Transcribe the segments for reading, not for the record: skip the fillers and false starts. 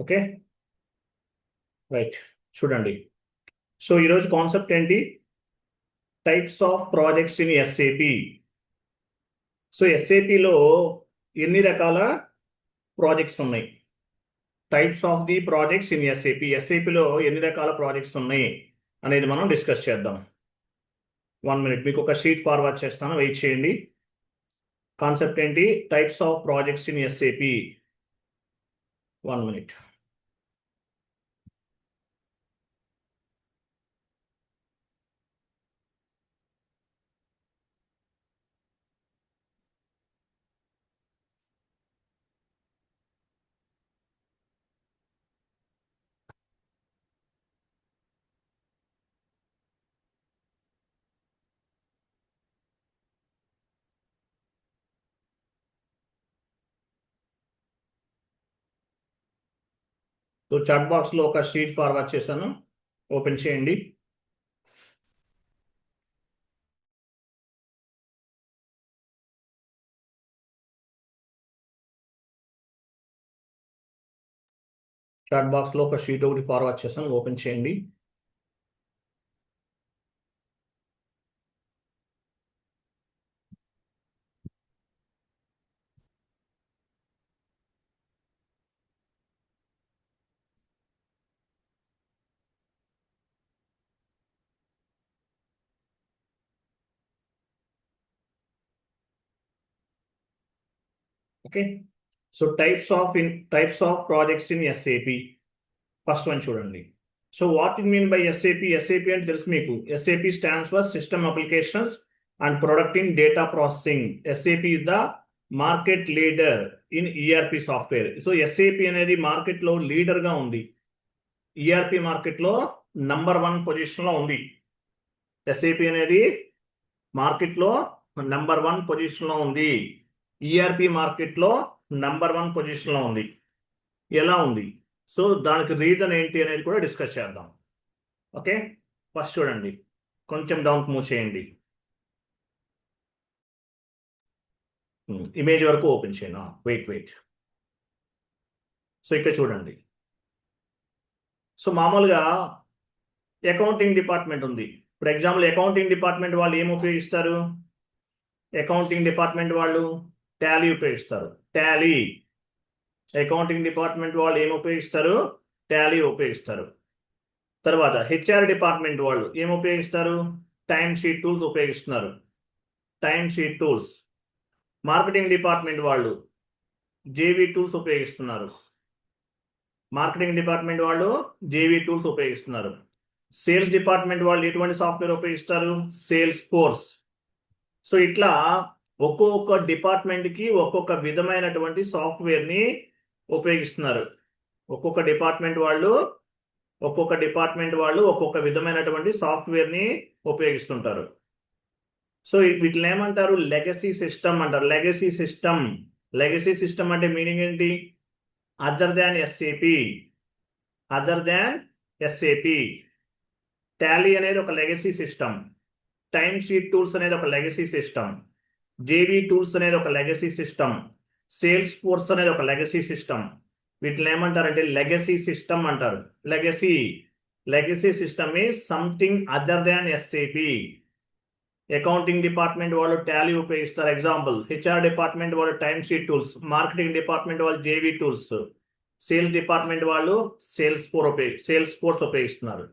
Okay, right. చూడండి. So ఈరోజు concept ఏంటి? Types of projects in SAP. So ఎస్ఏపిలో ఎన్ని రకాల ప్రాజెక్ట్స్ ఉన్నాయి? Types of the projects in SAP. ఎస్ఏపిలో ఎన్ని రకాల ప్రాజెక్ట్స్ ఉన్నాయి అనేది మనం డిస్కస్ చేద్దాం. 1 minute మీకు ఒక షీట్ ఫార్వర్డ్ చేస్తాను, వెయిట్ చేయండి. కాన్సెప్ట్ ఏంటి? Types of projects in SAP. 1 minute. So chat బాక్స్లో ఒక షీట్ ఫార్వర్డ్ చేశాను, ఓపెన్ చేయండి. చాట్ బాక్స్లో ఒక షీట్ ఒకటి ఫార్వర్డ్ చేశాను, ఓపెన్ చేయండి. Okay, so types of projects in SAP. First one చూడండి. So what it mean by SAP? SAP అంటే తెలుసు మీకు. SAP stands for system applications and product in data processing. SAP is the market leader in ERP software. So SAP అనేది మార్కెట్లో లీడర్గా ఉంది. ERP మార్కెట్లో number 1 పొజిషన్లో ఉంది. ఎస్ఏపి అనేది మార్కెట్లో నంబర్ 1 పొజిషన్లో ఉంది. ఈఆర్పి మార్కెట్లో నంబర్ 1 పొజిషన్లో ఉంది. ఎలా ఉంది? సో దానికి రీజన్ ఏంటి అనేది కూడా డిస్కస్ చేద్దాం. ఓకే, ఫస్ట్ చూడండి, కొంచెం డౌన్ మూవ్ చేయండి. ఇమేజ్ వరకు ఓపెన్ చేయను, వెయిట్. సో ఇక్కడ చూడండి. సో మామూలుగా అకౌంటింగ్ డిపార్ట్మెంట్ ఉంది. ఫర్ ఎగ్జాంపుల్ అకౌంటింగ్ డిపార్ట్మెంట్ వాళ్ళు ఏం ఉపయోగిస్తారు? అకౌంటింగ్ డిపార్ట్మెంట్ వాళ్ళు టాలీ ఉపయోగిస్తారు. టాలీ. అకౌంటింగ్ డిపార్ట్మెంట్ వాళ్ళు ఏం ఉపయోగిస్తారు? టాలీ ఉపయోగిస్తారు. తర్వాత హెచ్ఆర్ డిపార్ట్మెంట్ వాళ్ళు ఏం ఉపయోగిస్తారు? టైమ్ షీట్ టూల్స్ ఉపయోగిస్తున్నారు. Time sheet tools. Marketing department వాళ్ళు జేవీ టూల్స్ ఉపయోగిస్తున్నారు. మార్కెటింగ్ డిపార్ట్మెంట్ వాళ్ళు జేవీ టూల్స్ ఉపయోగిస్తున్నారు. సేల్స్ డిపార్ట్మెంట్ వాళ్ళు ఎటువంటి సాఫ్ట్వేర్ ఉపయోగిస్తారు? Sales force. సో ఇట్లా ఒక్కొక్క డిపార్ట్మెంట్కి ఒక్కొక్క విధమైనటువంటి సాఫ్ట్వేర్ని ఉపయోగిస్తున్నారు. ఒక్కొక్క డిపార్ట్మెంట్ వాళ్ళు ఒక్కొక్క విధమైనటువంటి సాఫ్ట్వేర్ని ఉపయోగిస్తుంటారు. సో వీటిని ఏమంటారు? లెగసీ సిస్టమ్ అంటారు. లెగసీ సిస్టమ్ అంటే మీనింగ్ ఏంటి? Other than SAP. టాలీ అనేది ఒక legacy system. Time sheet tools అనేది ఒక లెగసీ సిస్టమ్. జేవీ టూల్స్ అనేది ఒక లెగసీ సిస్టమ్. సేల్స్ ఫోర్స్ అనేది ఒక లెగసీ సిస్టమ్. వీటిని ఏమంటారంటే లెగసీ సిస్టమ్ అంటారు. Legacy system is something other than SAP. Accounting department వాళ్ళు టాలీ ఉపయోగిస్తారు. ఎగ్జాంపుల్, హెచ్ఆర్ డిపార్ట్మెంట్ వాళ్ళు time sheet tools, marketing department వాళ్ళు జేవీ టూల్స్, సేల్స్ డిపార్ట్మెంట్ వాళ్ళు సేల్స్ ఫోర్స్ ఉపయోగిస్తున్నారు.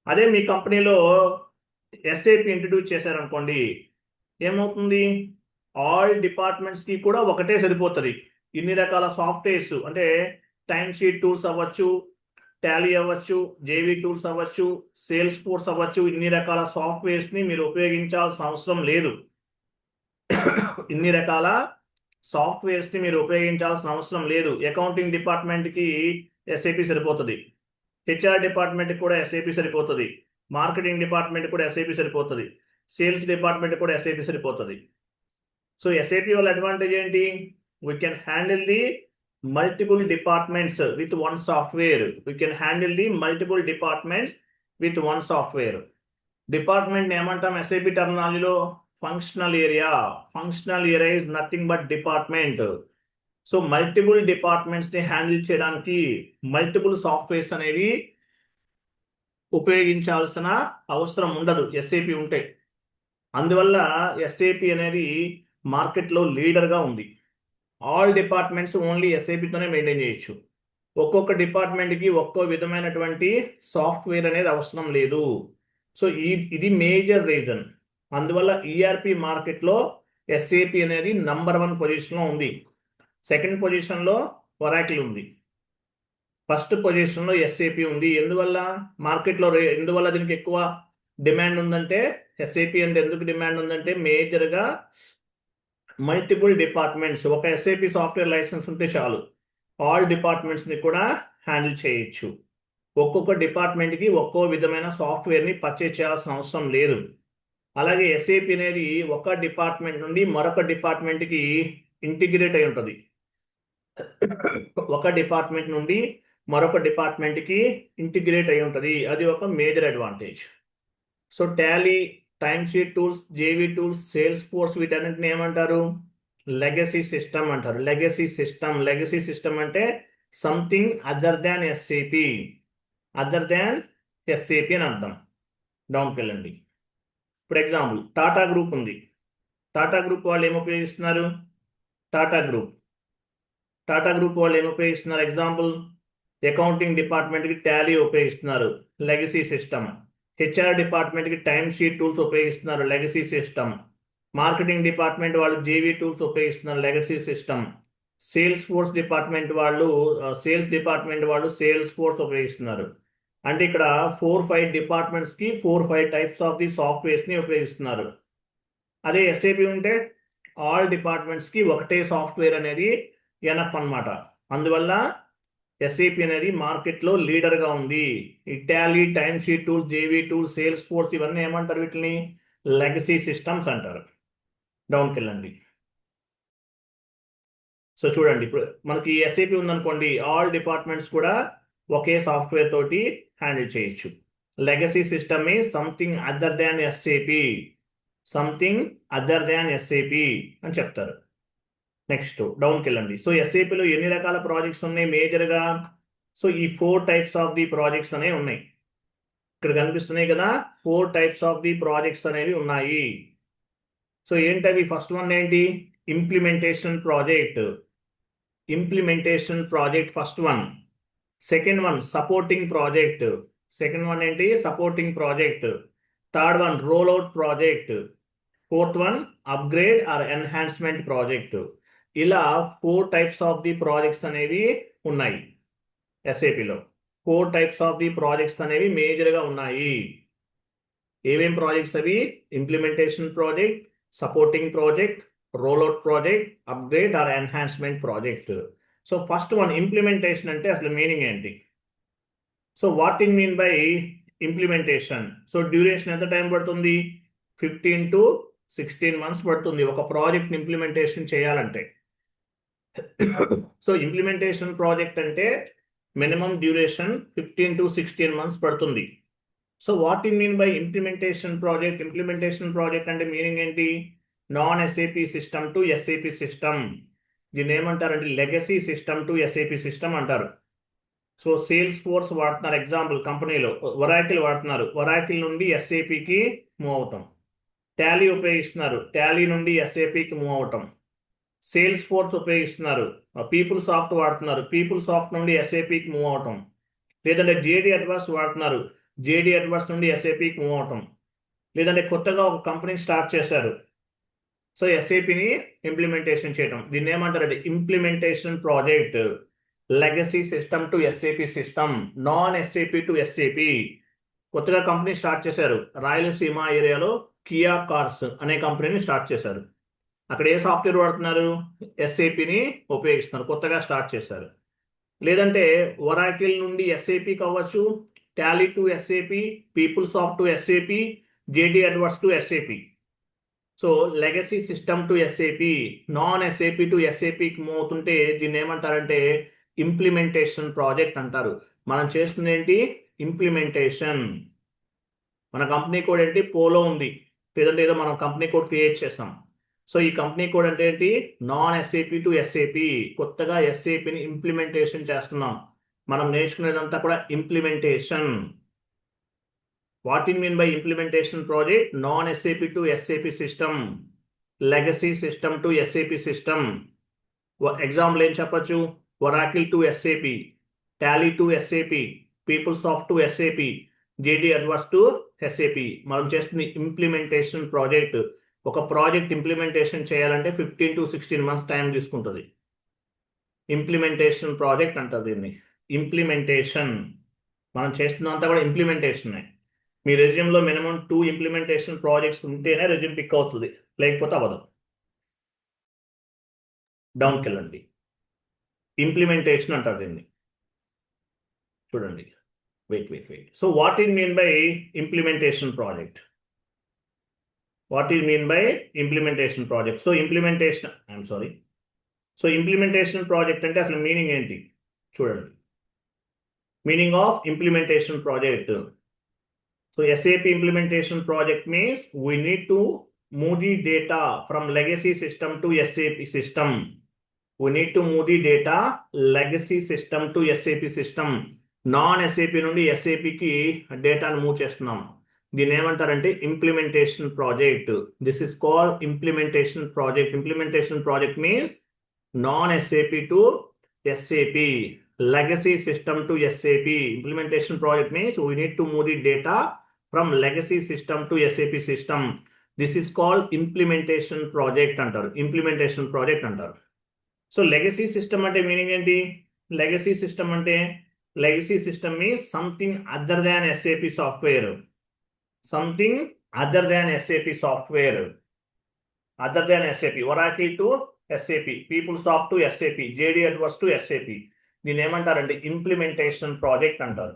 అదే మీ కంపెనీలో ఎస్ఏపి ఇంట్రడ్యూస్ చేశారనుకోండి, ఏమవుతుంది? ఆల్ డిపార్ట్మెంట్స్కి కూడా ఒకటే సరిపోతుంది. ఇన్ని రకాల సాఫ్ట్వేర్స్ అంటే టైమ్ షీట్ టూల్స్ అవ్వచ్చు, టాలీ అవ్వచ్చు, జేవీ టూల్స్ అవ్వచ్చు, సేల్స్ ఫోర్స్ అవ్వచ్చు. ఇన్ని రకాల సాఫ్ట్వేర్స్ని మీరు ఉపయోగించాల్సిన అవసరం లేదు. అకౌంటింగ్ డిపార్ట్మెంట్కి ఎస్ఏపి సరిపోతుంది. హెచ్ఆర్ డిపార్ట్మెంట్ కూడా ఎస్ఏపి సరిపోతుంది. మార్కెటింగ్ డిపార్ట్మెంట్ కూడా ఎస్ఏపి సరిపోతుంది. సేల్స్ డిపార్ట్మెంట్ కూడా ఎస్ఏపి సరిపోతుంది. సో ఎస్ఏపి వాళ్ళ అడ్వాంటేజ్ ఏంటి? We can handle the multiple departments with one software. Department ఏమంటాం ఎస్ఏపి టర్మినాలజీలో? Functional area. Functional area is nothing but department. So multiple departments ని handle చేయడానికి మల్టిపుల్ సాఫ్ట్వేర్స్ అనేవి ఉపయోగించాల్సిన అవసరం ఉండదు ఎస్ఏపి ఉంటే. అందువల్ల ఎస్ఏపి అనేది మార్కెట్లో లీడర్గా ఉంది. ఆల్ డిపార్ట్మెంట్స్ ఓన్లీ ఎస్ఏపితోనే మెయింటైన్ చేయొచ్చు. ఒక్కొక్క డిపార్ట్మెంట్కి ఒక్కో విధమైనటువంటి సాఫ్ట్వేర్ అనేది అవసరం లేదు. సో ఇది మేజర్ రీజన్. అందువల్ల ఈఆర్పి మార్కెట్లో ఎస్ఏపి అనేది నంబర్ 1 పొజిషన్లో ఉంది. సెకండ్ పొజిషన్లో ఒరాకిల్ ఉంది. ఫస్ట్ పొజిషన్లో ఎస్ఏపి ఉంది. ఎందువల్ల మార్కెట్లో ఎందువల్ల దీనికి ఎక్కువ డిమాండ్ ఉందంటే, ఎస్ఏపి అంటే ఎందుకు డిమాండ్ ఉందంటే మేజర్గా మల్టిపుల్ డిపార్ట్మెంట్స్, ఒక ఎస్ఏపి సాఫ్ట్వేర్ లైసెన్స్ ఉంటే చాలు ఆల్ డిపార్ట్మెంట్స్ని కూడా హ్యాండిల్ చేయొచ్చు. ఒక్కొక్క డిపార్ట్మెంట్కి ఒక్కో విధమైన సాఫ్ట్వేర్ని పర్చేజ్ చేయాల్సిన అవసరం లేదు. అలాగే ఎస్ఏపి అనేది ఒక డిపార్ట్మెంట్ నుండి మరొక డిపార్ట్మెంట్కి ఇంటిగ్రేట్ అయి ఉంటుంది. ఒక డిపార్ట్మెంట్ నుండి మరొక డిపార్ట్మెంట్కి ఇంటిగ్రేట్ అయి ఉంటుంది. అది ఒక major advantage. So Tally, time sheet tools, JV tools, sales force వీటన్నిటిని ఏమంటారు? లెగసీ సిస్టమ్ అంటారు. లెగసీ సిస్టమ్ అంటే సంథింగ్ అదర్ దాన్ ఎస్ఏపి అని అర్థం. డౌన్కి వెళ్ళండి. ఫర్ ఎగ్జాంపుల్ టాటా గ్రూప్ ఉంది. టాటా గ్రూప్ వాళ్ళు ఏం ఉపయోగిస్తున్నారు? టాటా గ్రూప్ వాళ్ళు ఏం ఉపయోగిస్తున్నారు? ఎగ్జాంపుల్ అకౌంటింగ్ డిపార్ట్మెంట్కి టాలీ ఉపయోగిస్తున్నారు, లెగసీ సిస్టమ్. హెచ్ఆర్ డిపార్ట్మెంట్కి టైమ్ షీట్ టూల్స్ ఉపయోగిస్తున్నారు, లెగసీ సిస్టమ్. మార్కెటింగ్ డిపార్ట్మెంట్ వాళ్ళు జేవీ టూల్స్ ఉపయోగిస్తున్నారు, లెగసీ సిస్టమ్. సేల్స్ డిపార్ట్మెంట్ వాళ్ళు సేల్స్ ఫోర్స్ ఉపయోగిస్తున్నారు. అంటే ఇక్కడ 4-5 డిపార్ట్మెంట్స్కి 4-5 టైప్స్ ఆఫ్ ది సాఫ్ట్వేర్స్ని ఉపయోగిస్తున్నారు. అదే ఎస్ఏపి ఉంటే ఆల్ డిపార్ట్మెంట్స్కి ఒకటే సాఫ్ట్వేర్ అనేది ఎనఫ్ అన్నమాట. అందువల్ల ఎస్ఏపి అనేది మార్కెట్లో లీడర్గా ఉంది. ఈ Tally, time sheet tools, JV tools, sales force ఇవన్నీ ఏమంటారు? వీటిని లెగసీ సిస్టమ్స్ అంటారు. డౌన్కి వెళ్ళండి. సో చూడండి, ఇప్పుడు మనకి ఎస్ఏపి ఉందనుకోండి, ఆల్ డిపార్ట్మెంట్స్ కూడా ఒకే సాఫ్ట్వేర్ తోటి హ్యాండిల్ చేయొచ్చు. Legacy system is something other than SAP అని చెప్తారు. నెక్స్ట్ డౌన్కి వెళ్ళండి. సో ఎస్ఏపిలో ఎన్ని రకాల ప్రాజెక్ట్స్ ఉన్నాయి మేజర్గా? సో ఈ 4 టైప్స్ ఆఫ్ ది ప్రాజెక్ట్స్ అనేవి ఉన్నాయి. ఇక్కడ కనిపిస్తున్నాయి కదా, 4 టైప్స్ ఆఫ్ ది ప్రాజెక్ట్స్ అనేవి ఉన్నాయి. సో ఏంటవి? ఫస్ట్ వన్ ఏంటి? Implementation project first one. Second one supporting project. ఏంటి? Supporting project. Third one roll out project. Fourth one upgrade or enhancement project. ఇలా 4 టైప్స్ ఆఫ్ ది ప్రాజెక్ట్స్ అనేవి ఉన్నాయి ఎస్ఏపిలో. 4 types of the projects అనేవి మేజర్గా ఉన్నాయి. ఏమేం ప్రాజెక్ట్స్ అవి? Implementation project, supporting project, rollout project, upgrade or enhancement project. So first one implementation అంటే అసలు మీనింగ్ ఏంటి? So what in mean by implementation? So duration ఎంత టైం పడుతుంది? 15 to 16 months పడుతుంది ఒక ప్రాజెక్ట్ ఇంప్లిమెంటేషన్ చేయాలంటే. సో ఇంప్లిమెంటేషన్ ప్రాజెక్ట్ అంటే minimum duration 15 to 16 months పడుతుంది. So what you mean by implementation project? Implementation project అంటే మీనింగ్ ఏంటి? Non SAP system to SAP system. దీన్ని ఏమంటారంటే legacy system to SAP system అంటారు. సో సేల్స్ ఫోర్స్ వాడుతున్నారు, example కంపెనీలో Oracle వాడుతున్నారు, ఒరాకిల్ నుండి ఎస్ఏపికి మూవ్ అవటం. టాలీ ఉపయోగిస్తున్నారు, టాలీ నుండి ఎస్ఏపికి మూవ్ అవటం. సేల్స్ ఫోర్స్ ఉపయోగిస్తున్నారు, పీపుల్ సాఫ్ట్ వాడుతున్నారు, పీపుల్ సాఫ్ట్ నుండి ఎస్ఏపికి మూవ్ అవటం. లేదంటే జేడీ అడ్వాన్స్ వాడుతున్నారు, జేడీ అడ్వాన్స్ నుండి ఎస్ఏపికి మూవ్ అవటం. లేదంటే కొత్తగా ఒక కంపెనీ స్టార్ట్ చేశారు, సో ఎస్ఏపిని ఇంప్లిమెంటేషన్ చేయటం. దీన్ని ఏమంటారంటే implementation project. Legacy system to SAP system, non SAP to SAP. కొత్తగా కంపెనీ స్టార్ట్ చేశారు, రాయలసీమ ఏరియాలో కియా కార్స్ అనే కంపెనీని స్టార్ట్ చేశారు. అక్కడ ఏ సాఫ్ట్వేర్ వాడుతున్నారు? ఎస్ఏపిని ఉపయోగిస్తున్నారు, కొత్తగా స్టార్ట్ చేశారు. లేదంటే ఒరాకిల్ నుండి ఎస్ఏపికి అవ్వచ్చు, Tally to SAP, PeopleSoft to SAP, JD advance to SAP. So legacy system to SAP, non SAP to ఎస్ఏపికి మూవ్ అవుతుంటే దీన్ని ఏమంటారంటే ఇంప్లిమెంటేషన్ ప్రాజెక్ట్ అంటారు. మనం చేస్తుంది ఏంటి? ఇంప్లిమెంటేషన్. మన కంపెనీ కోడ్ ఏంటి? పోలో ఉంది, లేదంటే ఏదో మనం కంపెనీ కోడ్ క్రియేట్ చేసాం. సో ఈ కంపెనీ కోడ్ అంటే ఏంటి? Non SAP to SAP. కొత్తగా ఎస్ఏపిని ఇంప్లిమెంటేషన్ చేస్తున్నాం. మనం నేర్చుకునేదంతా కూడా implementation. What in mean by implementation project? Non SAP to SAP system, legacy system to SAP system. Example ఏం చెప్పొచ్చు? Oracle to SAP, Tally to SAP, PeopleSoft to SAP, JD adverse to SAP. మనం చేస్తుంది implementation project. ఒక project implementation చేయాలంటే 15 to 16 months time తీసుకుంటుంది. Implementation project అంటారు దీన్ని. Implementation మనం చేస్తున్నంతా కూడా ఇంప్లిమెంటేషన్. మీ రెజ్యూమ్లో మినిమం 2 ఇంప్లిమెంటేషన్ ప్రాజెక్ట్స్ ఉంటేనే రెజ్యూమ్ పిక్ అవుతుంది, లేకపోతే అవ్వదు. డౌన్కి వెళ్ళండి. ఇంప్లిమెంటేషన్ అంటారు దీన్ని. చూడండి, wait. So what is mean by implementation project? What is mean by implementation project? So implementation project అంటే అసలు మీనింగ్ ఏంటి చూడండి. Meaning of implementation project. So SAP implementation project means we need to move the data from legacy system to SAP system. We need to move the data legacy system to SAP system. Non SAP నుండి SAPకి డేటాను move చేస్తున్నాం. దీన్ని ఏమంటారంటే implementation project. This is called implementation project. Implementation project means non SAP to SAP, legacy system to SAP. Implementation project means we need to move the data from legacy system to SAP system. This is called implementation project అంటారు. Implementation project అంటారు. So legacy system అంటే meaning ఏంటి? Legacy system అంటే legacy system means something other than SAP software. Something other than SAP software. Other than SAP. Oracle to SAP, PeopleSoft to SAP, JD adverse to SAP. దీన్ని ఏమంటారంటే implementation project అంటారు.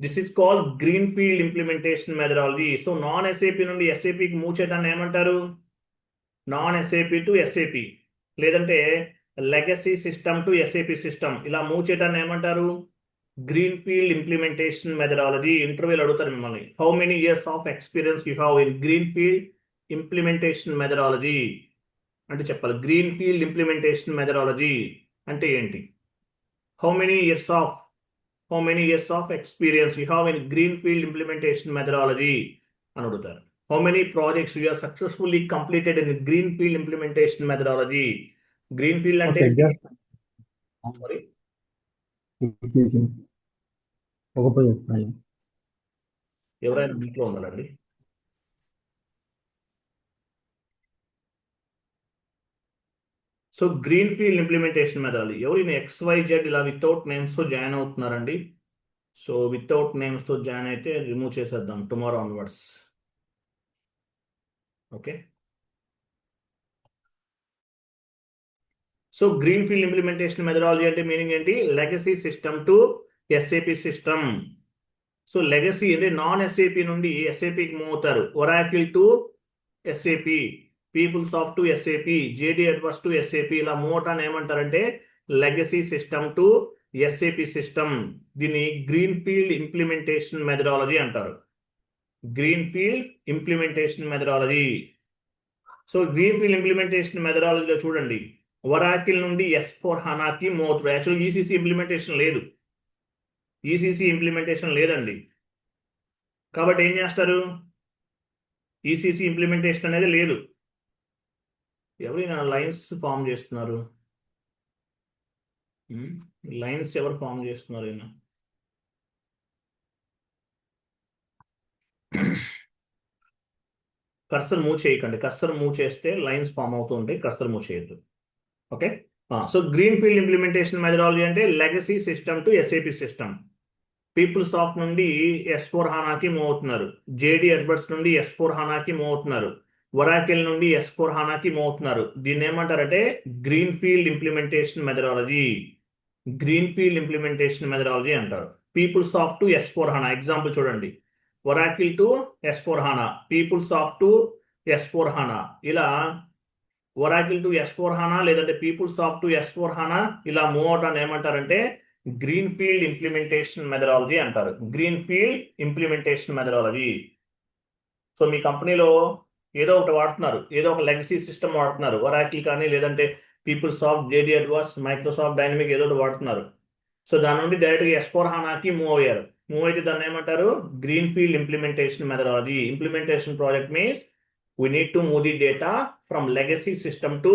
This is called green field implementation methodology. So non SAP నుండి SAPకి move చేయడాన్ని ఏమంటారు? Non SAP to SAP, లేదంటే legacy system to SAP system, ఇలా move చేయడాన్ని ఏమంటారు? Green field implementation methodology. ఇంటర్వ్యూలు అడుగుతారు మిమ్మల్ని, how many years of experience you have in green field implementation methodology అంటే చెప్పాలి. గ్రీన్ ఫీల్డ్ ఇంప్లిమెంటేషన్ మెథడాలజీ అంటే ఏంటి? How many years of experience you have in greenfield implementation methodology అని అడుగుతారు. How many projects you have successfully completed in greenfield implementation methodology? Greenfield అంటే sorry ఎవరైనా మీట్లో ఉండాలండి. So green field implementation methodology ఎవరైనా XYZ ఇలా వితౌట్ నేమ్స్తో join అవుతున్నారండి. సో వితౌట్ నేమ్స్తో జాయిన్ అయితే రిమూవ్ చేసేద్దాం tomorrow onwards. Okay. So green field implementation methodology అంటే మీనింగ్ ఏంటి? Legacy system to SAP system. So legacy అంటే నాన్ SAP నుండి SAPకి మూవ్ అవుతారు. Oracle to SAP, PeopleSoft to SAP, JD adverse to SAP, ఇలా move అవటాన్ని ఏమంటారంటే legacy system to SAP system. దీన్ని గ్రీన్ ఫీల్డ్ ఇంప్లిమెంటేషన్ మెథడాలజీ అంటారు. Green field implementation methodology. So green field implementation మెథడాలజీలో చూడండి, ఒరాకిల్ నుండి S/4HANAకి మూవ్ అవుతారు. యాక్చువల్ ECC ఇంప్లిమెంటేషన్ లేదు. ECC ఇంప్లిమెంటేషన్ లేదండి. కాబట్టి ఏం చేస్తారు? ECC ఇంప్లిమెంటేషన్ అనేది లేదు. ఎవరైనా లైన్స్ ఫామ్ చేస్తున్నారు? లైన్స్ ఎవరు ఫామ్ చేస్తున్నారు? అయినా కర్సర్ మూవ్ చేయకండి. కర్సర్ మూవ్ చేస్తే లైన్స్ ఫామ్ అవుతూ ఉంటాయి. కర్సర్ మూవ్ చేయొద్దు. Okay. So green field implementation methodology అంటే legacy system to SAP system. పీపుల్సాఫ్ట్ నుండి S/4HANAకి మూవ్ అవుతున్నారు. జేడి అడ్వర్స్ నుండి S/4HANAకి మూవ్ అవుతున్నారు. ఒరాకిల్ నుండి S/4HANAకి మూవ్ అవుతున్నారు. దీన్ని ఏమంటారంటే green field implementation methodology. Green field implementation methodology అంటారు. పీపుల్సాఫ్ట్ టు S/4HANA ఎగ్జాంపుల్ చూడండి, Oracle to S/4HANA, PeopleSoft to S/4HANA, ఇలా ఒరాకిల్ టు S/4HANA లేదంటే పీపుల్సాఫ్ట్ టు S/4HANA ఇలా మూవ్ అవటాన్ని ఏమంటారంటే గ్రీన్ ఫీల్డ్ ఇంప్లిమెంటేషన్ మెథడాలజీ అంటారు. Green field implementation methodology. So మీ కంపెనీలో ఏదో ఒకటి వాడుతున్నారు, ఏదో ఒక లెగసీ సిస్టమ్ వాడుతున్నారు, ఒరాకిల్ కానీ లేదంటే పీపుల్సాఫ్ట్, జేడీ అడ్వాన్స్, మైక్రోసాఫ్ట్ డైనమిక్ ఏదో ఒకటి వాడుతున్నారు. సో దాని నుండి డైరెక్ట్గా ఎస్4 హానాకి మూవ్ అయ్యారు. మూవ్ అయితే దాన్ని ఏమంటారు? Green field implementation methodology. Implementation project means we need to move the data from legacy system to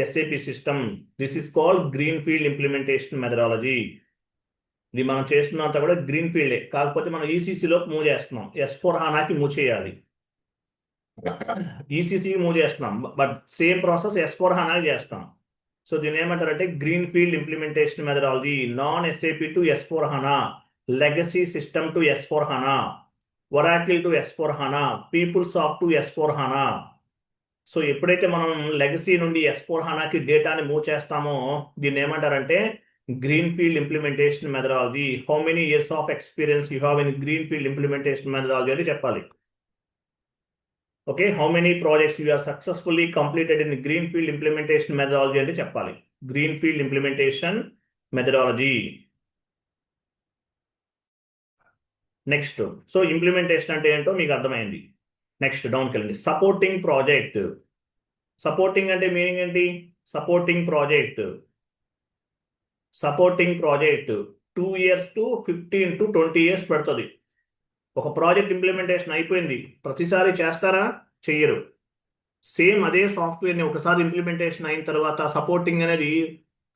SAP system. This is called greenfield implementation methodology. ఇది మనం చేస్తున్నంత కూడా గ్రీన్ ఫీల్డే, కాకపోతే మనం ఈసీసీలోకి మూవ్ చేస్తున్నాం, ఎస్4 హానాకి మూవ్ చేయాలి. ఈసీసీకి మూవ్ చేస్తున్నాం, బట్ సేమ్ ప్రాసెస్ ఎస్4 హానాకి చేస్తాం. సో దీని ఏమంటారంటే green field implementation methodology. Non SAP to ఎస్4 హానా, లెగసీ సిస్టమ్ టు ఎస్4 హానా, ఒరాకిల్ టు ఎస్4 హానా, పీపుల్సాఫ్ట్ టు ఎస్4 హానా. సో ఎప్పుడైతే మనం లెగసీ నుండి ఎస్4 హానాకి డేటాని మూవ్ చేస్తామో దీన్ని ఏమంటారంటే green field implementation methodology. How many years of experience you have in green field implementation methodology అని చెప్పాలి. Okay, how many projects you are successfully completed in green field implementation methodology అంటే చెప్పాలి. Green field implementation methodology. Next, so implementation అంటే ఏంటో మీకు అర్థమైంది. Next డౌన్కి వెళ్ళండి. Supporting project. సపోర్టింగ్ అంటే మీనింగ్ ఏంటి? Supporting project 2 years to 15 to 20 years పడుతుంది. ఒక ప్రాజెక్ట్ ఇంప్లిమెంటేషన్ అయిపోయింది, ప్రతిసారి చేస్తారా? చెయ్యరు. సేమ్ అదే సాఫ్ట్వేర్ని ఒకసారి ఇంప్లిమెంటేషన్ అయిన తర్వాత సపోర్టింగ్ అనేది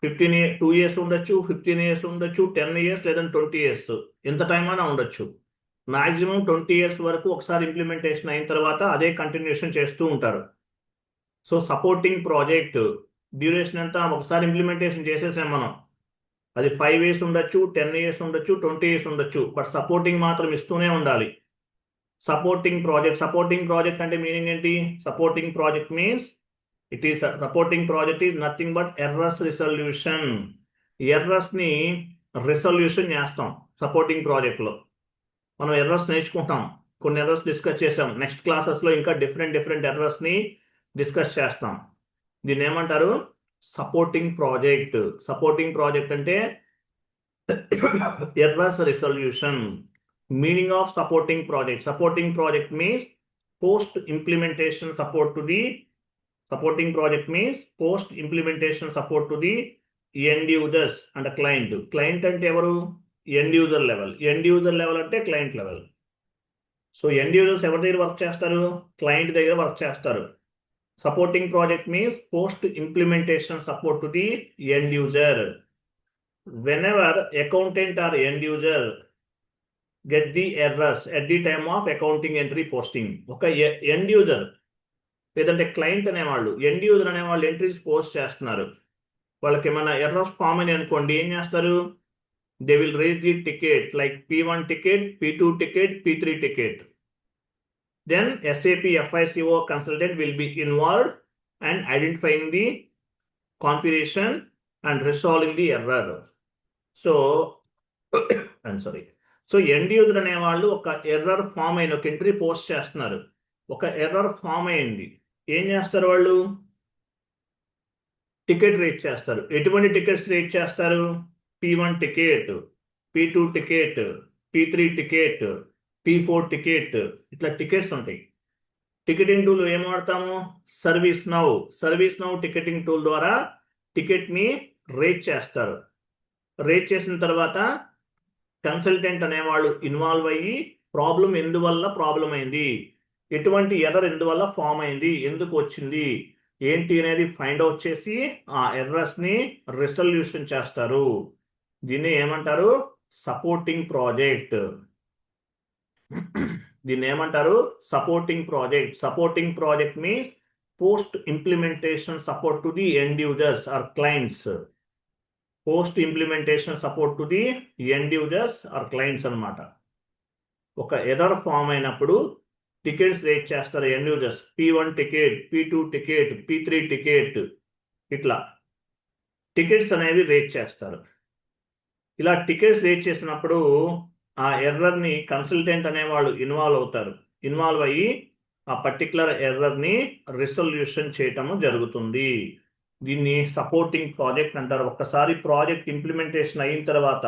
2 years ఉండొచ్చు, 15 years ఉండొచ్చు, 10 years లేదా 20 years, ఎంత టైం అయినా ఉండొచ్చు. మాక్సిమం 20 years వరకు ఒకసారి ఇంప్లిమెంటేషన్ అయిన తర్వాత అదే కంటిన్యూషన్ చేస్తూ ఉంటారు. సో సపోర్టింగ్ ప్రాజెక్ట్ డ్యూరేషన్ ఎంత? ఒకసారి ఇంప్లిమెంటేషన్ చేసేసాం మనం, అది 5 years ఉండొచ్చు, 10 years ఉండొచ్చు, 20 years ఉండొచ్చు, బట్ సపోర్టింగ్ మాత్రం ఇస్తూనే ఉండాలి. సపోర్టింగ్ ప్రాజెక్ట్ అంటే మీనింగ్ ఏంటి? Supporting project means supporting project is nothing but errors resolution. ఎర్రర్స్ని రిసల్యూషన్ చేస్తాం సపోర్టింగ్ ప్రాజెక్ట్లో. మనం ఎర్రర్స్ నేర్చుకుంటాం, కొన్ని ఎర్రర్స్ డిస్కస్ చేసాం. నెక్స్ట్ క్లాసెస్లో ఇంకా డిఫరెంట్ ఎర్రర్స్ని డిస్కస్ చేస్తాం. దీన్ని ఏమంటారు? Supporting project. సపోర్టింగ్ ప్రాజెక్ట్ అంటే errors resolution. Meaning of supporting project means post implementation support to the end users and client. Client అంటే ఎవరు? End user level. End user level అంటే client level. So end users ఎవరి దగ్గర work చేస్తారు? Client దగ్గర work చేస్తారు. Supporting project means post implementation support to the end user. Whenever accountant or end user get the errors at the time of accounting entry posting, ఒక end user లేదంటే client అనేవాళ్ళు, end user అనేవాళ్ళు entries post చేస్తున్నారు, వాళ్ళకి ఏమైనా errors form అని అనుకోండి, ఏం చేస్తారు? They will raise the ticket like P1 ticket, P2 ticket, P3 ticket. Then SAP FICO consultant will be involved and identifying the configuration and resolving the error. So, I'm sorry. So end user అనేవాళ్ళు ఒక error form అయిన ఒక entry post చేస్తున్నారు, ఒక error form అయింది, ఏం చేస్తారు వాళ్ళు? టికెట్ రేట్ చేస్తారు. ఎటువంటి టికెట్స్ రేట్ చేస్తారు? P1 ticket, P2 ticket, P3 ticket, P4 ticket, ఇట్లా టికెట్స్ ఉంటాయి. టికెటింగ్ టూల్ ఏం వాడతాము? సర్వీస్ నౌ టికెటింగ్ టూల్ ద్వారా టికెట్ని రేట్ చేస్తారు. రేట్ చేసిన తర్వాత కన్సల్టెంట్ అనేవాళ్ళు ఇన్వాల్వ్ అయ్యి ప్రాబ్లం ఎందువల్ల ప్రాబ్లం అయింది, ఎటువంటి ఎర్రర్ ఎందువల్ల ఫామ్ అయింది, ఎందుకు వచ్చింది, ఏంటి అనేది ఫైండ్ అవుట్ చేసి ఆ ఎర్రర్స్ని రిసల్యూషన్ చేస్తారు. దీన్ని ఏమంటారు? Supporting project. దీన్ని ఏమంటారు? Supporting project means post implementation support to the end users or clients. Post implementation support to the end users or clients అనమాట. ఒక ఎర్రర్ ఫామ్ అయినప్పుడు టికెట్స్ రేట్ చేస్తారు end users. P1 ticket, P2 ticket, P3 ticket, ఇట్లా tickets అనేవి rate చేస్తారు. ఇలా tickets rate చేసినప్పుడు ఆ ఎర్రర్ని కన్సల్టెంట్ అనేవాళ్ళు ఇన్వాల్వ్ అయ్యి ఆ పర్టికులర్ ఎర్రర్ని రిసల్యూషన్ చేయటము జరుగుతుంది. దీన్ని సపోర్టింగ్ ప్రాజెక్ట్ అంటారు. ఒక్కసారి ప్రాజెక్ట్ ఇంప్లిమెంటేషన్ అయిన తర్వాత